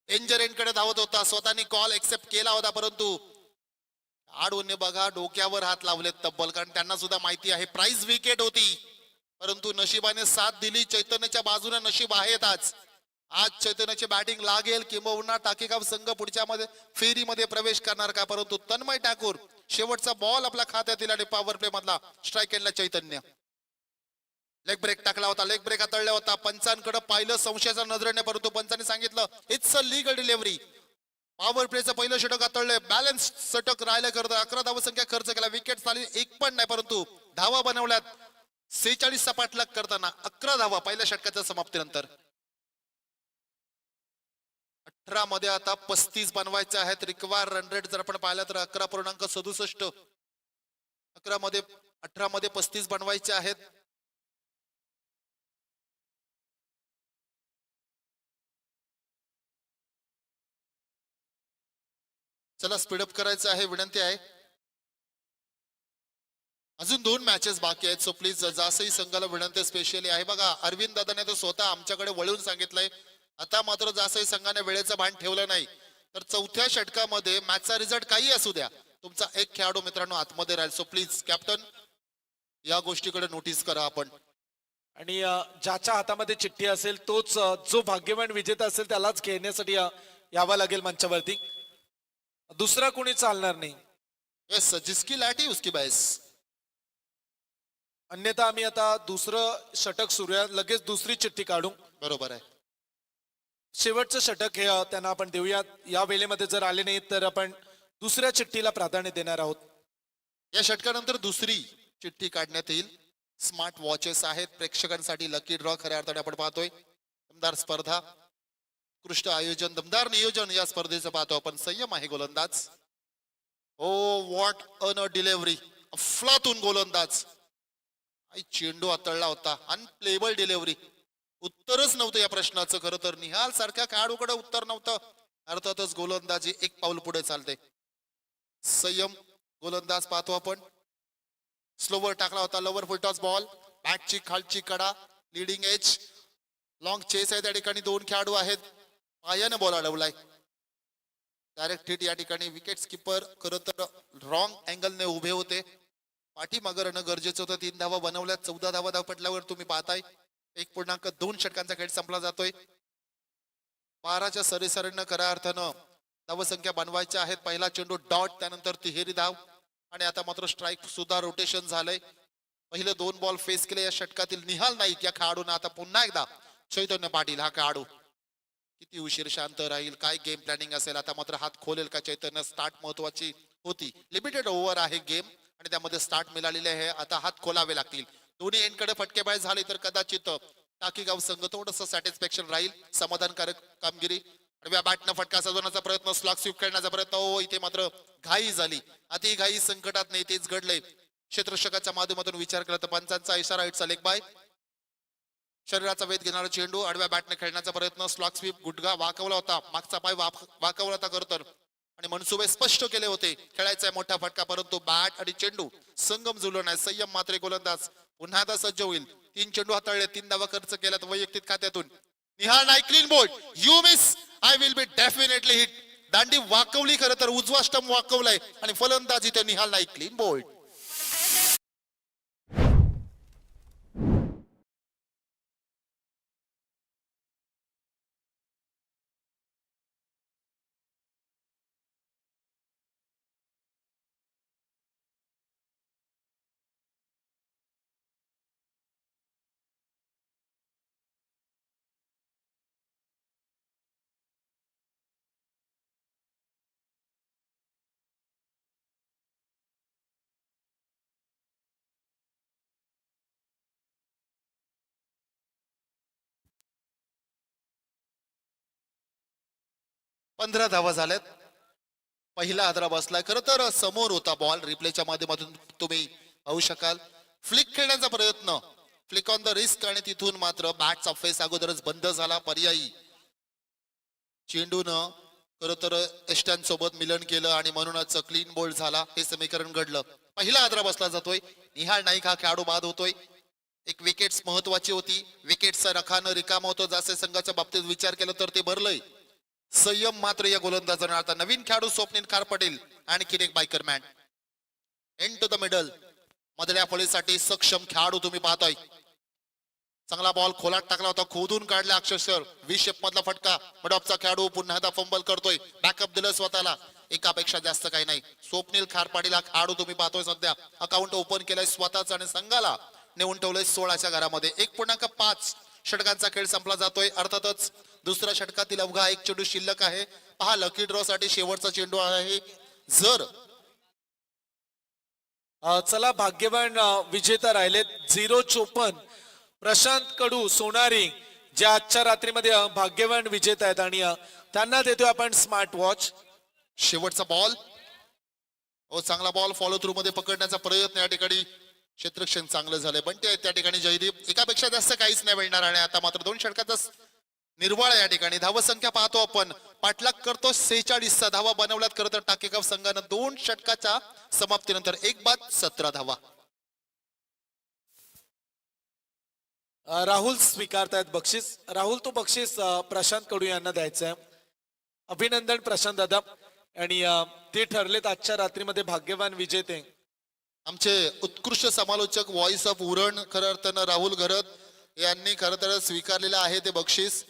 Speaker 5: डेंजर एंड कडे धावत होता. स्वतःनी कॉल एक्सेप्ट केला होता परंतु आडूने बघा डोक्यावर हात लावलेत तब्बल. कारण त्यांना सुद्धा माहिती आहे प्राइज विकेट होती परंतु नशिबाने साथ दिली. चैतन्याच्या बाजूने नशीब आहेत. आज चैतन्याची बॅटिंग लागेल किंबहुना टाकेगाव संघ पुढच्या मध्ये फेरीमध्ये प्रवेश करणार का. परंतु तन्मय ठाकूर शेवटचा बॉल आपल्या खात्यात येईल आणि पॉवर प्ले मधला स्ट्राईक एंडला चैतन्य. लेग ब्रेक टाकला होता. लेग ब्रेक हाताळला होता. पंचांकडे पाहिलं संशयाच्या नजरेने परंतु पंचांनी सांगितलं it's a legal delivery. Power प्लेचं पहिलं षटक हाताळलंय. बॅलन्स षटक राहिलं करतं. 11 धावसंख्या खर्च केला. विकेट झाली एक पण नाही परंतु धावा बनवल्यात 46 सपाटलक करताना 11 धावा पहिल्या षटकाच्या समाप्तीनंतर. 18 मध्ये आता 35 बनवायचे आहेत. रिक्वायर रन रेट जर आपण पाहिलं तर 11.67. 18 मध्ये 35 बनवायचे आहेत. चला स्पीडअप करायचं आहे. विनंती आहे. अजून 2 मॅचेस बाकी आहेत सो प्लीज जासई संघाला विनंती स्पेशली आहे. बघा अरविंद दादाने तो स्वतः आमच्याकडे वळून सांगितलंय. आता मात्र जासई संघाने वेळेचं भान ठेवलं नाही तर चौथ्या षटकामध्ये मॅचचा रिझल्ट काही असू द्या तुमचा एक खेळाडू मित्रांनो आतमध्ये राहील. सो प्लीज कॅप्टन या गोष्टीकडे नोटीस करा आपण.
Speaker 2: आणि ज्याच्या हातामध्ये चिठ्ठी असेल तोच जो भाग्यवान विजेता असेल त्यालाच खेळण्यासाठी यावं लागेल मंचावरती. दुसरा कोणी चालणार नाही.
Speaker 5: येस जिसकी लाठी उसकी बॅस.
Speaker 2: अन्यथा आम्ही आता दुसरं षटक सुरू आहे लगेच दुसरी चिठ्ठी काढू.
Speaker 5: बरोबर आहे.
Speaker 2: शेवटचं षटक हे त्यांना आपण देऊया. या वेळेमध्ये जर आले नाही तर आपण दुसऱ्या चिठ्ठीला प्राधान्य देणार आहोत.
Speaker 5: या षटकानंतर दुसरी चिठ्ठी काढण्यात येईल. स्मार्ट वॉचेस आहेत प्रेक्षकांसाठी. लकी ड्रॉ खऱ्या अर्थाने आपण पाहतोय. दमदार स्पर्धा उत्कृष्ट आयोजन दमदार नियोजन या स्पर्धेचं पाहतो आपण. संयम आहे गोलंदाज. ओ व्हॉट अन डिलिव्हरी. अफलातून गोलंदाज. चेंडू हाताळला होता. Unplayable delivery. उत्तरच नव्हतं या प्रश्नाचं. खरं तर निहाल सारख्या खेळाडूकडे उत्तर नव्हतं. अर्थातच गोलंदाजी एक पाऊल पुढे चालते. संयम गोलंदाज पाहतो आपण. स्लोवर टाकला होता. Lower full toss ball. बॅटची खालची कडा. Leading edge. लॉंग चेस आहे. त्या ठिकाणी 2 खेळाडू आहेत. पायाने बॉल अडवलाय. डायरेक्ट हिट या ठिकाणी. विकेट किपर खरं तर रॉंग अँगलने उभे होते. पाठीमागे राहणं गरजेचं होतं. 3 धावा बनवल्या. 14 धावा धावपटल्यावर तुम्ही पाहताय 1.2 षटकांचा खेळ संपला जातोय. 12च्या सरीसरीनं खऱ्या अर्थानं धावसंख्या बनवायच्या आहेत. पहिला चेंडू डॉट त्यानंतर तिहेरी धाव आणि आता मात्र स्ट्राईक सुद्धा रोटेशन झालंय. पहिले 2 बॉल फेस केले या षटकातील निहाल नाईक या खेळाडूंना. आता पुन्हा एकदा चैतन्य पाटील हा खेळाडू किती उशीर शांत राहील. काय गेम प्लॅनिंग असेल. आता मात्र हात खोलेल का चैतन्य. स्टार्ट महत्वाची होती. लिमिटेड ओव्हर आहे गेम आणि त्यामध्ये स्टार्ट मिळालेले आहे. आता हात खोलावे लागतील. दोन्ही एंडकडे फटकेबाज झाले तर कदाचित टाकीगाव संघ थोडंसं सॅटिस्फॅक्शन राहील. समाधानकारक कामगिरी. आडव्या बॅटनं फटका साधवण्याचा प्रयत्न. स्लॉग स्वीप खेळण्याचा प्रयत्न. इथे मात्र घाई झाली. अति घाई संकटात नाही तेच घडलंय. क्षेत्ररक्षकाच्या माध्यमातून विचार केला तर पंचांचा इशारा. It's a leg bye. शरीराचा वेध घेणारा चेंडू आडव्या बॅटने खेळण्याचा प्रयत्न. स्लॉग स्वीप गुडघा वाकवला होता. मागचा पाय वाकवला होता करतर आणि मनसुबे स्पष्ट केले होते. खेळायचा मोठा फटका परंतु बॅट आणि चेंडू संगम जुळलो नाही. संयम मात्र गोलंदाज पुन्हा आता सज्ज होईल. 3 चेंडू हाताळले. 3 धावा खर्च केल्यात वैयक्तिक खात्यातून. Nihal Naik clean bowled. You miss I will be definitely hit. दांडी वाकवली खरं तर. उजवा स्टंप वाकवलाय आणि फलंदाज इथे निहाल नाईक क्लीन बोल्ड. पंधरा धावा झाल्यात. पहिला आदरा बसलाय. खरं तर समोर होता बॉल. रिप्लेच्या माध्यमातून तुम्ही पाहू शकाल. फ्लिक खेळण्याचा प्रयत्न. फ्लिक ऑन द रिस्क आणि तिथून मात्र बॅटचा फेस अगोदरच बंद झाला. पर्यायी चेंडूनं खरं तर एस्टन सोबत मिलन केलं आणि म्हणूनच क्लीन बोल्ड झाला. हे समीकरण घडलं. पहिला आदरा बसला जातोय. निहाळ नाईक हा खेळाडू बाद होतोय. एक विकेट्स महत्वाची होती. विकेटचा रखानं रिकाम होतो. जसे संघाच्या बाबतीत विचार केला तर ते भरलंय. संयम मात्र या गोलंदाजाने. आता नवीन खेळाडू स्वप्नील खार पटेल आणखीन एक बायकर मॅन. End to the middle. मधल्या फळीसाठी सक्षम खेळाडू तुम्ही पाहताय. चांगला बॉल खोलात टाकला होता. खोदून काढला अक्षरशः. व्ही शेप मधला फटका. मिडऑफचा खेळाडू पुन्हा एकदा फंबल करतोय. बॅकअप दिलं स्वतःला. एकापेक्षा जास्त काही नाही. स्वप्नील खार पाटील हा खेळाडू तुम्ही पाहतोय. सध्या अकाउंट ओपन केलंय स्वतःच आणि संघाला नेऊन ठेवलंय 16च्या घरामध्ये. 1.5 षटकांचा खेळ संपला जातोय. अर्थातच दुसऱ्या षटकातील अवघा एक चेंडू शिल्लक आहे. पहा लकी ड्रॉ साठी शेवटचा चेंडू आहे. जर
Speaker 2: चला भाग्यवान विजेता राहिलेत 0-54 प्रशांत कडू सोनारी जे आजच्या रात्रीमध्ये भाग्यवान विजेता आहेत आणि त्यांना देतोय आपण स्मार्ट वॉच.
Speaker 5: शेवटचा बॉल. हो चांगला बॉल फॉलो थ्रू मध्ये पकडण्याचा प्रयत्न या ठिकाणी. क्षेत्ररक्षण चांगलं झालंय पण ते त्या ठिकाणी जयदीप. एकापेक्षा जास्त काहीच नाही मिळणार आणि आता मात्र 2 षटकाचा निर्वाळ या ठिकाणी. धावसंख्या पाहतो आपण. पाठलाग करतो 46चा धावा बनवल्यात. खरं तर टाकेगाव संघानं 2 षटकाच्या समाप्तीनंतर 1 बाद 17 धावा.
Speaker 2: राहुल स्वीकारतायत बक्षीस. राहुल तो बक्षीस प्रशांत कडू यांना द्यायचं आहे. अभिनंदन प्रशांत दादा. आणि ते ठरलेत आजच्या रात्रीमध्ये भाग्यवान विजेते.
Speaker 5: आमचे उत्कृष्ट समालोचक व्हॉइस ऑफ उरण खरं अर्थानं राहुल घरत यांनी खरं तर स्वीकारलेलं आहे ते बक्षीस.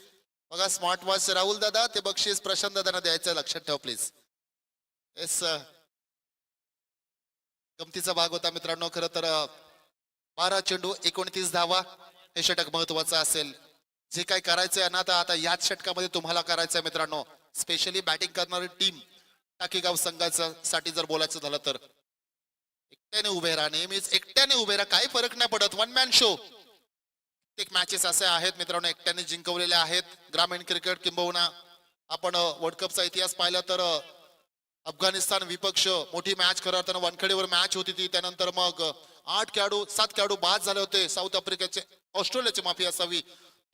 Speaker 5: बघा स्मार्ट वॉच राहुल दादा. ते बक्षीस प्रशांत दादांना द्यायचं. लक्षात ठेवा प्लीज. येस गमतीचा भाग होता मित्रांनो. खरं तर 12 चेंडू 29 धावा. हे षटक महत्वाचं असेल. जे काय करायचंय ना आता याच षटकामध्ये तुम्हाला करायचंय मित्रांनो. स्पेशली बॅटिंग करणारी टीम टाकेगाव संघाच्या साठी जर बोलायचं झालं तर एकट्याने उभे राहा. नेहमीच एकट्याने उभे राहा. काही फरक नाही पडत. 1 मॅन शो. एक मॅचेस असे आहेत मित्रांनो एकट्याने जिंकवलेले आहेत. ग्रामीण क्रिकेट किंबहुना आपण वर्ल्ड कपचा इतिहास पाहिला तर अफगाणिस्तान विपक्ष मोठी मॅच खरं अर्थानं वानखेडेवर मॅच होती ती. त्यानंतर मग 7 खेळाडू बाद झाले होते. साऊथ आफ्रिकेचे ऑस्ट्रेलियाची माफी असावी.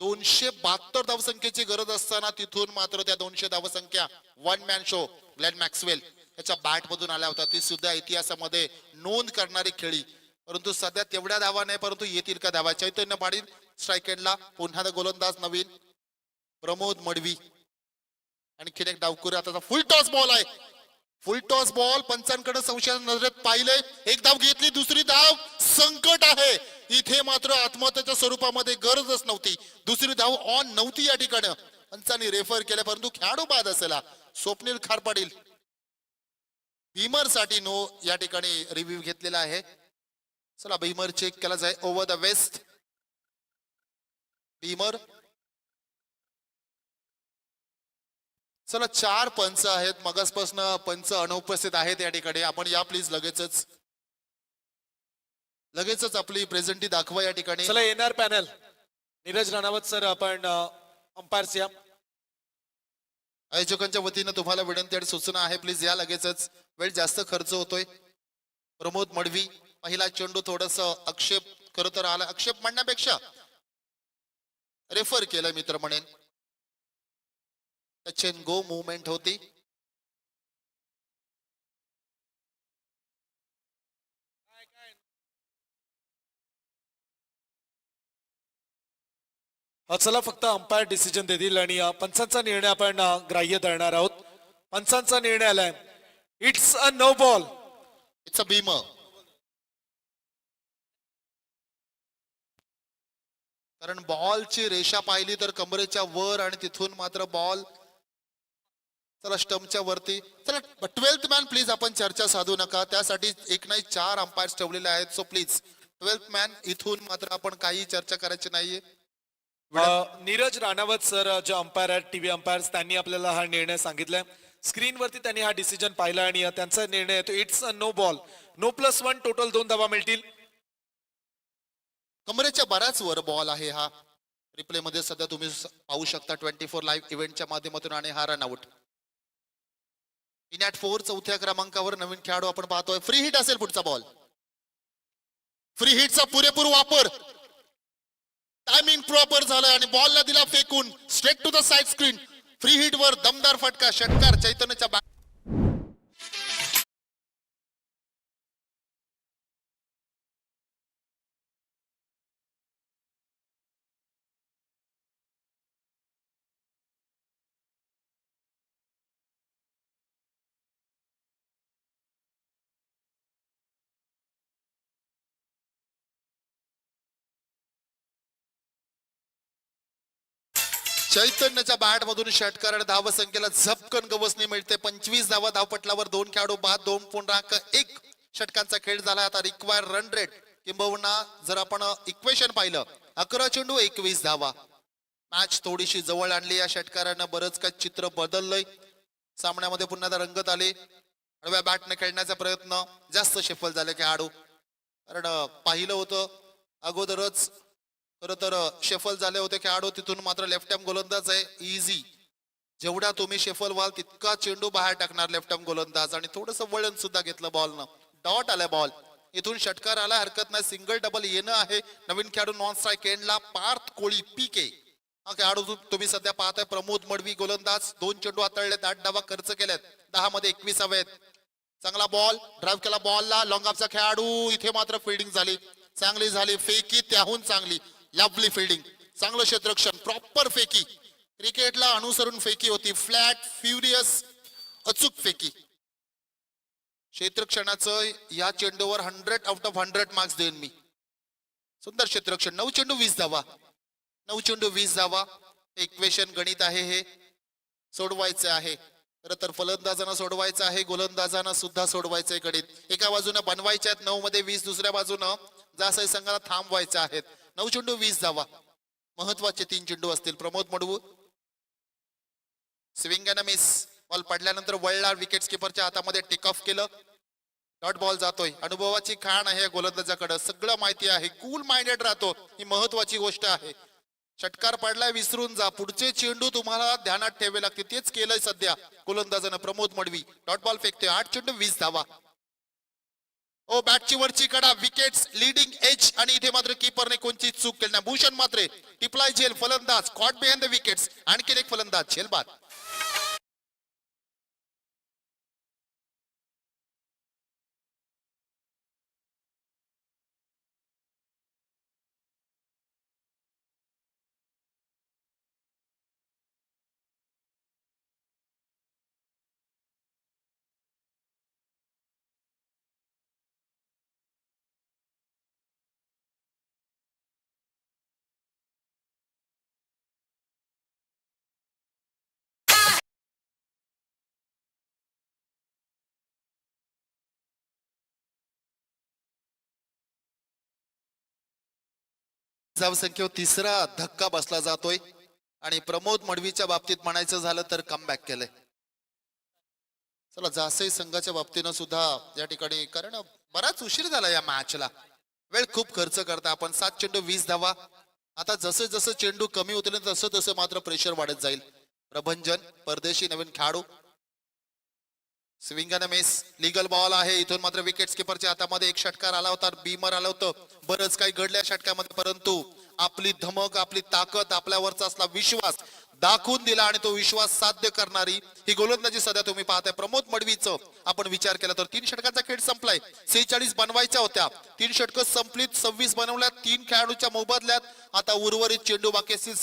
Speaker 5: 272 धावसंख्येची गरज असताना तिथून मात्र त्या 200 धावसंख्या 1 मॅन शो ग्लेन मॅक्सवेल याच्या बॅट मधून आल्या होत्या. ती सुद्धा इतिहासामध्ये नोंद करणारी खेळी. परंतु सध्या तेवढ्या धावा नाही. परंतु येतील का धावा. चैतन्य पाटील स्ट्राईक एंडला. पुन्हा गोलंदाज नवीन प्रमोद मडवी. आणखीन एक डावकुरे. आता फुल टॉस बॉल आहे. फुल टॉस बॉल. पंचांकडे संशयाच्या नजरेत पाहिले. एक धाव घेतली. दुसरी धाव संकट आहे. इथे मात्र आत्महत्येच्या स्वरूपामध्ये गरजच नव्हती. दुसरी धाव ऑन नव्हती या ठिकाणी. पंचांनी रेफर केले परंतु खेळाडू बाद असेला. स्वप्नील खार पाटील भीमर साठी नो या ठिकाणी रिव्ह्यू घेतलेला आहे. चला भीमर चेक केला जाय. Over the waist beamer. चला 4 पंच आहेत. मगासपासून पंच अनुपस्थित आहेत या ठिकाणी. आपण या प्लीज लगेचच आपली प्रेझेंटी दाखवा या ठिकाणी.
Speaker 2: चला येणार पॅनल. नीरज राणावत सर आपण अंपायर्स या.
Speaker 5: आयोजकांच्या वतीनं तुम्हाला विनंती आणि सूचना आहे. प्लीज या लगेचच. वेळ जास्त खर्च होतोय. प्रमोद मडवी. पहिला चेंडू थोडस आक्षेप खरं तर आला. आक्षेप म्हणण्यापेक्षा रेफर केलं मित्र म्हणेन. टच अँड गो मुवमेंट होती.
Speaker 2: चला फक्त अंपायर डिसिजन देतील आणि पंचांचा निर्णय आपण ग्राह्य धरणार आहोत. पंचांचा निर्णय आलाय. It's a no ball.
Speaker 5: It's a beamer. कारण बॉलची रेषा पाहिली तर कमरेच्या वर आणि तिथून मात्र बॉल चला स्टंपच्या वरती. चला 12th मॅन प्लीज आपण चर्चा साधू नका. त्यासाठी एक नाही 4 अंपायर्स ठेवलेले आहेत. सो प्लीज 12th मॅन इथून मात्र आपण काही चर्चा करायची नाहीये.
Speaker 2: नीरज राणावत सर जे अंपायर आहेत टीव्ही अंपायर्स त्यांनी आपल्याला हा निर्णय सांगितलाय. स्क्रीनवरती त्यांनी हा डिसिजन पाहिला आणि त्यांचा निर्णय येतो it's a no ball. No +1 total 2 धावा मिळतील.
Speaker 5: कमरेच्या बराच वर बॉल आहे हा. रिप्ले मध्ये सध्या तुम्ही पाहू शकता 24 लाईव्ह इव्हेंटच्या माध्यमातून. आणि हा रन आउट. 3-4 चौथ्या क्रमांकावर नवीन खेळाडू आपण पाहतोय. फ्री हिट असेल पुढचा बॉल. फ्री हिटचा पुरेपूर वापर. टायमिंग प्रॉपर झालं आणि बॉलला दिला फेकून straight to the side screen. Free hit वर दमदार फटका, षटकार चैतन्यच्या बॅट. चैतन्यच्या बॅट मधून षटकार आणि धाव संख्येला झपकन गवसणी मिळते. 25 धावा धावपटलावर 2 खेळाडू बाद, 2.1 षटकांचा खेळ झाला. आता रिक्वायर रन रेट किंबहुना जर आपण इक्वेशन पाहिलं 11 चेंडू 21 धावा. मॅच थोडीशी जवळ आणली या षटकारानं. बरंच काही चित्र बदललंय सामन्यामध्ये. पुन्हा एकदा रंगत आले. आडव्या बॅटने खेळण्याचा प्रयत्न, जास्त शेफल झाले खेळाडू. कारण पाहिलं होतं अगोदरच खरं तर शेफल झाले होते खेळाडू. तिथून मात्र लेफ्ट हँड गोलंदाज आहे इझी. जेवढा तुम्ही शेफल व्हाल तितका चेंडू बाहेर टाकणार लेफ्ट हँड गोलंदाज. आणि थोडस वळण सुद्धा घेतलं बॉलनं. डॉट आलाय बॉल. इथून षटकार आला, हरकत नाही. सिंगल डबल येणं आहे. नवीन खेळाडू नॉन स्ट्राईक एंडला पार्थ कोळी पीके हा खेळाडू तुम्ही सध्या पाहताय. प्रमोद मडवी गोलंदाज. 2 चेंडू हाताळलेत, 8 धावा खर्च केल्यात. 10 मध्ये 21 हवेत. चांगला बॉल ड्राईव्ह केला बॉलला. लॉंग ऑफचा खेळाडू. इथे मात्र फिल्डिंग झाली, चांगली झाली. फेकी त्याहून चांगली. लवली फिल्डिंग, चांगलं क्षेत्ररक्षण, प्रॉपर फेकी. क्रिकेटला अनुसरून फेकी होती. फ्लॅट फ्युरियस अचूक फेकी. क्षेत्ररक्षणाचं या चेंडूवर 100 आउट ऑफ 100 मार्क्स देईन मी. सुंदर क्षेत्ररक्षण. 9 चेंडू 20 धावा. 9 चेंडू 20 धावा. इक्वेशन गणित आहे हे, सोडवायचं आहे. खरं तर फलंदाजांना सोडवायचं आहे, गोलंदाजांना सुद्धा सोडवायचंय गणित. एका बाजूने बनवायचे आहेत 9 मध्ये 20, दुसऱ्या बाजूनं जासई संघाला थांबवायचं आहेत. 9 चेंडू 20 धावा. महत्वाचे 3 चेंडू असतील. Pramod Madvi swing and miss. Ball पडल्यानंतर वळला, विकेट किपरच्या हातामध्ये टेक ऑफ केलं. डॉट बॉल जातोय. अनुभवाची खाण आहे गोलंदाजाकडे, सगळं माहिती आहे. कूल माइंडेड राहतो, ही महत्वाची गोष्ट आहे. षटकार पडलाय विसरून जा, पुढचे चेंडू तुम्हाला ध्यानात ठेवावे लागते. तेच केलंय सध्या गोलंदाजानं. प्रमोद मडवी डॉट बॉल फेकतोय. 8 चेंडू 20 धावा. ओ बॅटची वरची कडा, विकेट्स लीडिंग एज. आणि इथे मात्र कीपरने कोणती चूक केली नाही. भूषण मात्रे टिपलाय झेल. फलंदाज कॉट बिहाइंड द विकेट्स. आणखी एक फलंदाज झेल बाद. धावसंख्येवर तिसरा धक्का बसला जातोय. आणि प्रमोद मडवीच्या बाबतीत म्हणायचं झालं तर कमबॅक केलंय. चला जासई संघाच्या बाबतीनं सुद्धा या ठिकाणी, कारण बराच उशीर झाला या मॅचला. वेळ खूप खर्च करता आपण. 7 चेंडू 20 धावा. आता जसं जसं चेंडू कमी होतील तसं तसं मात्र प्रेशर वाढत जाईल. प्रभंजन परदेशी नवीन खेळाडू. Swing and miss. Legal ball आहे. इथून मात्र विकेट किपरच्या हातामध्ये एक षटकार आला होता, बीमर आलं होतं. बरंच काही घडल्या षटकामध्ये, परंतु आपली धमक, आपली ताकद, आपल्यावरचा असला विश्वास दाखवून दिला. आणि तो विश्वास साध्य करणारी ही गोलंदाजी सध्या तुम्ही पाहताय प्रमोद मडवीचं. आपण विचार केला तर 3 षटकांचा खेळ संपलाय. 46 बनवायच्या होत्या, 3 षटकं संपलीत. 26 बनवल्या 3 खेळाडूच्या मोबदल्यात. आता उर्वरित चेंडू बाकी असतील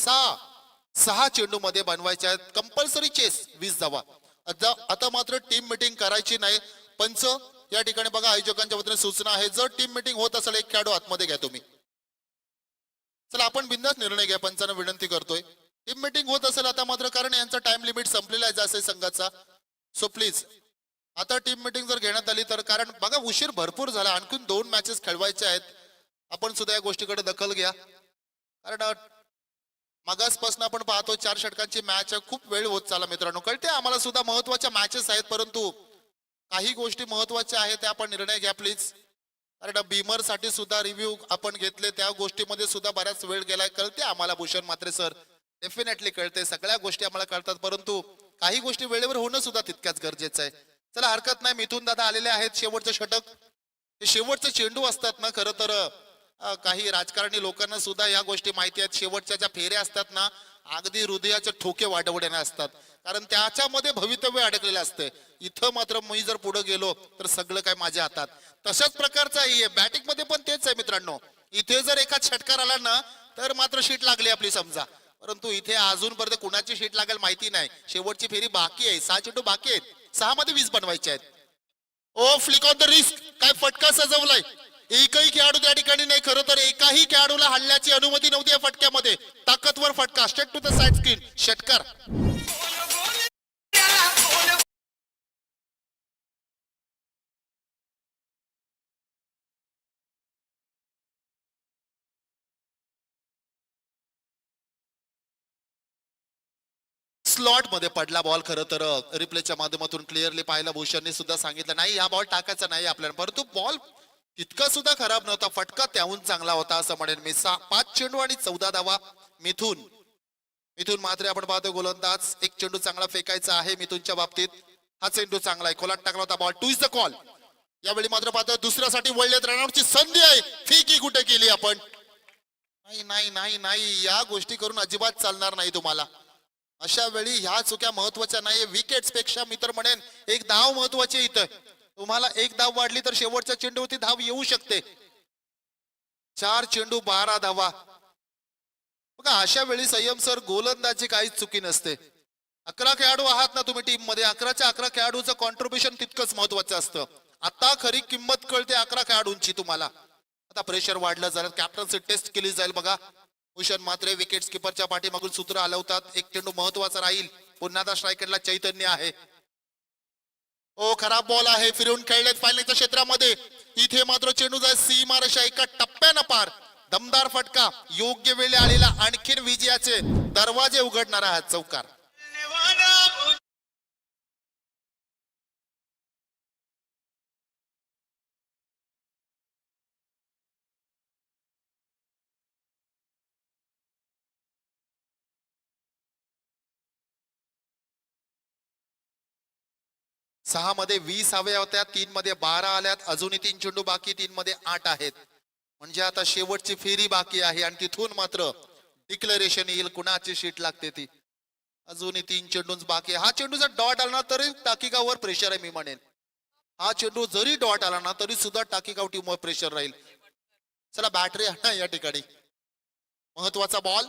Speaker 5: 6 चेंडू मध्ये बनवायचे आहेत. कंपल्सरी चेस 20 धावा. आता मात्र टीम मीटिंग करायची नाही. पंच या ठिकाणी बघा, आयोजकांच्या वतीने सूचना आहे, जर टीम मीटिंग होत असेल 1 खेळाडू आतमध्ये घ्या तुम्ही. चला आपण बिंदास निर्णय घ्या, पंचांना विनंती करतोय. टीम मीटिंग होत असेल आता मात्र, कारण यांचा टाइम लिमिट संपलेला आहे जासई संघाचा. सो प्लीज आता टीम मीटिंग जर घेण्यात आली तर, कारण बघा उशीर भरपूर झाला. आणखीन 2 मॅचेस खेळवायचे आहेत. आपण सुद्धा या गोष्टीकडे दखल घ्या. कारण मागासपासून आपण पाहतो 4 षटकांची मॅच आहे. खूप वेळ होत चालला मित्रांनो. कळते आम्हाला सुद्धा महत्वाच्या मॅचेस आहेत, परंतु काही गोष्टी महत्वाच्या आहेत त्या आपण निर्णय घ्या प्लीज. कारण बीमर साठी सुद्धा रिव्ह्यू आपण घेतले, त्या गोष्टीमध्ये सुद्धा बराच वेळ गेलाय. कळते आम्हाला भूषण मात्रे सर, डेफिनेटली कळते, सगळ्या गोष्टी आम्हाला कळतात, परंतु काही गोष्टी वेळेवर होणं सुद्धा तितक्याच गरजेचं आहे. चला हरकत नाही. मिथून दादा आलेले आहेत. शेवटचं षटक, हे शेवटचे चेंडू असतात ना. खरं तर काही राजकारणी लोकांना सुद्धा या गोष्टी माहिती आहेत. शेवटच्या ज्या फेऱ्या असतात ना, अगदी हृदयाचे ठोके वाढवण्याने असतात, कारण त्याच्यामध्ये भवितव्य अडकलेलं असते. इथं मात्र मी जर पुढे गेलो तर सगळं काय माझ्या हातात. तशाच प्रकारचं आहे बॅटिंग मध्ये पण तेच आहे मित्रांनो. इथे जर एका षटकार आला ना तर मात्र शीट लागली आपली समजा, परंतु इथे अजूनपर्यंत कुणाची शीट लागेल माहिती नाही. शेवटची फेरी बाकी आहे, 6 चेंडू बाकी आहेत, 6 मध्ये 20 बनवायचे आहेत. ओ फ्लिक ऑन द रिस्क, काय फटका सजवलाय. एकही खेळाडू त्या ठिकाणी नाही. खरं तर एकाही खेळाडूला हल्ल्याची अनुमती नव्हती या फटक्यामध्ये. ताकदवर फटका, straight to the side screen, षटकार. स्लॉट मध्ये पडला बॉल. खरं तर रिप्लेच्या माध्यमातून क्लिअरली पाहिला. भूषणने सुद्धा सांगितलं नाही हा बॉल टाकायचा नाही आपल्याला, परंतु बॉल तितका सुद्धा खराब नव्हता. फटका त्याहून चांगला होता असं म्हणेन मी. 5 चेंडू आणि 14 धावा. मिथून मात्र आपण पाहतो गोलंदाज. एक चेंडू चांगला फेकायचा आहे मिथूनच्या बाबतीत. हा चेंडू चांगला आहे, खोलात टाकला होता बॉल. 2 is the call. यावेळी मात्र पाहतो दुसऱ्यासाठी वळलेत. रनआउटची संधी आहे, फेकी कुठे केली आपण. नाही नाही नाही नाही, या गोष्टी करून अजिबात चालणार नाही तुम्हाला. अशा वेळी ह्या चुक्या महत्वाच्या नाही. विकेट्स पेक्षा मी तर म्हणेन एक धाव महत्वाची इथं. तुम्हाला एक धाव वाढली तर शेवटच्या चेंडूवरती धाव येऊ शकते. 4 चेंडू 12 धावा. बघा अशा वेळी संयम सर, गोलंदाजी काहीच चुकी नसते. 11 खेळाडू आहात ना तुम्ही टीम मध्ये, 11च्या 11 खेळाडूचं कॉन्ट्रीब्युशन तितकंच महत्वाचं असतं. आता खरी किंमत कळते 11 खेळाडूंची तुम्हाला. आता प्रेशर वाढलं जरा, कॅप्टन्सी टेस्ट केली जाईल. बघा भूषण मात्रे विकेट किपरच्या पाठीमागून सूत्र हलवतात. एक चेंडू महत्वाचा राहील. पुन्हा स्ट्रायकरला चैतन्य आहे. ओ खराब बॉल आहे, फिरून खेळलेत फायनलच्या क्षेत्रामध्ये. इथे मात्र चेंडू जाय सीमारेषा एका टप्प्यानं पार. दमदार फटका, योग्य वेळी आलेला आणखीन विजयाचे दरवाजे उघडणारा हा चौकार. सहा मध्ये 20 हव्या होत्या, 3 मध्ये 12 आल्यात. अजूनही 3 चेंडू बाकी, 3 मध्ये 8 आहेत. म्हणजे आता शेवटची फेरी बाकी आहे आणि तिथून मात्र डिक्लेरेशन येईल कुणाची शीट लागते ती. अजूनही 3 चेंडूच बाकी. हा चेंडू जर डॉट आला ना तरी टाकीगाववर प्रेशर आहे मी म्हणेन. हा चेंडू जरी डॉट आला ना तरी सुद्धा टाकीगाव टीमवर प्रेशर राहील. चला बॅटरी आणा या ठिकाणी. महत्वाचा बॉल,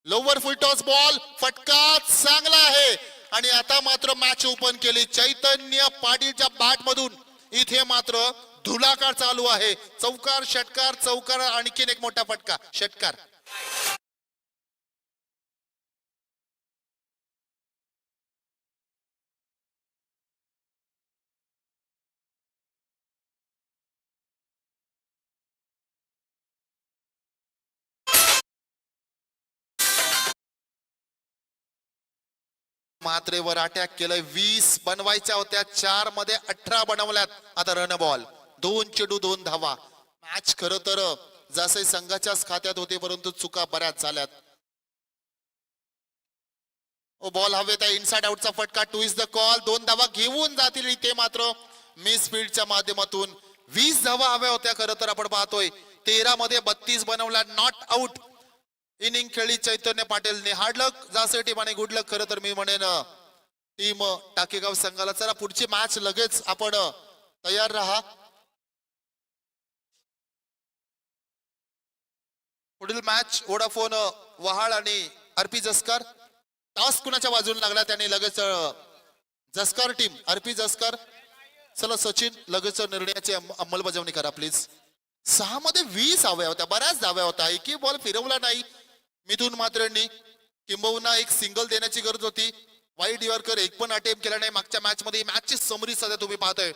Speaker 5: लोवर फुल टॉस बॉल, फटका चांगला आहे. आणि आता मात्र मॅच ओपन केली चैतन्य पाटीलच्या बॅट मधून. इथे मात्र धुलाकार चालू आहे. चौकार षटकार, चौकार, आणखीन एक मोठा फटका, षटकार. मात्रेवर अटॅक केलंय. 20 बनवायच्या होत्या, 4 मध्ये 18 बनवल्यात. आता रन बॉल, 2 चेंडू 2 धावा. मॅच खरं तर जसे संघाच्याच खात्यात होते, परंतु चुका बऱ्याच झाल्यात. ओ बॉल हवेत आहे, इनसाइड आउटचा फटका. 2 इज द कॉल. 2 धावा घेऊन जातील. इथे मात्र मिस फील्डच्या माध्यमातून 20 धावा हव्या होत्या. खरं तर आपण पाहतोय 13 मध्ये 32 बनवल्या. नॉट आउट इनिंग खेळी चैतन्य पाटीलने. हार्ड लक जासे टीम आणि गुड लक खरं तर मी म्हणेन टीम टाकेगाव संघाला. चला पुढची मॅच लगेच आपण तयार राहा. पुढील मॅच वोडाफोन वहाळ आणि आरपी जसकर. टॉस कुणाच्या बाजूने लागला त्याने लगेच जसकर टीम, आरपी जसकर. चला सचिन लगेच निर्णयाची अंमलबजावणी करा प्लीज. 6 मध्ये 20 हव्या होत्या, बऱ्याच धाव्या होत्या. एकही बॉल फिरवला नाही मिथून मात्रेंनी. किंबहुना एक सिंगल देण्याची गरज होती. वाईट यॉर्कर एक पण अटेम्प्ट केला नाही मागच्या मॅच मध्ये. मॅचची समरी सध्या तुम्ही पाहतोय.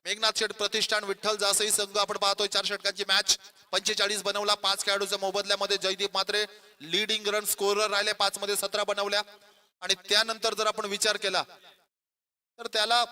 Speaker 5: मेघनाथ शेठ प्रतिष्ठान विठ्ठल जासई संघ आपण पाहतोय. 4 षटकांची मॅच, 45 बनवला. 5 खेळाडूच्या मोबदल्यामध्ये जयदीप मात्रे लीडिंग रन स्कोरर राहिले. 5 मध्ये 17 बनवल्या. आणि त्यानंतर जर आपण विचार केला तर त्याला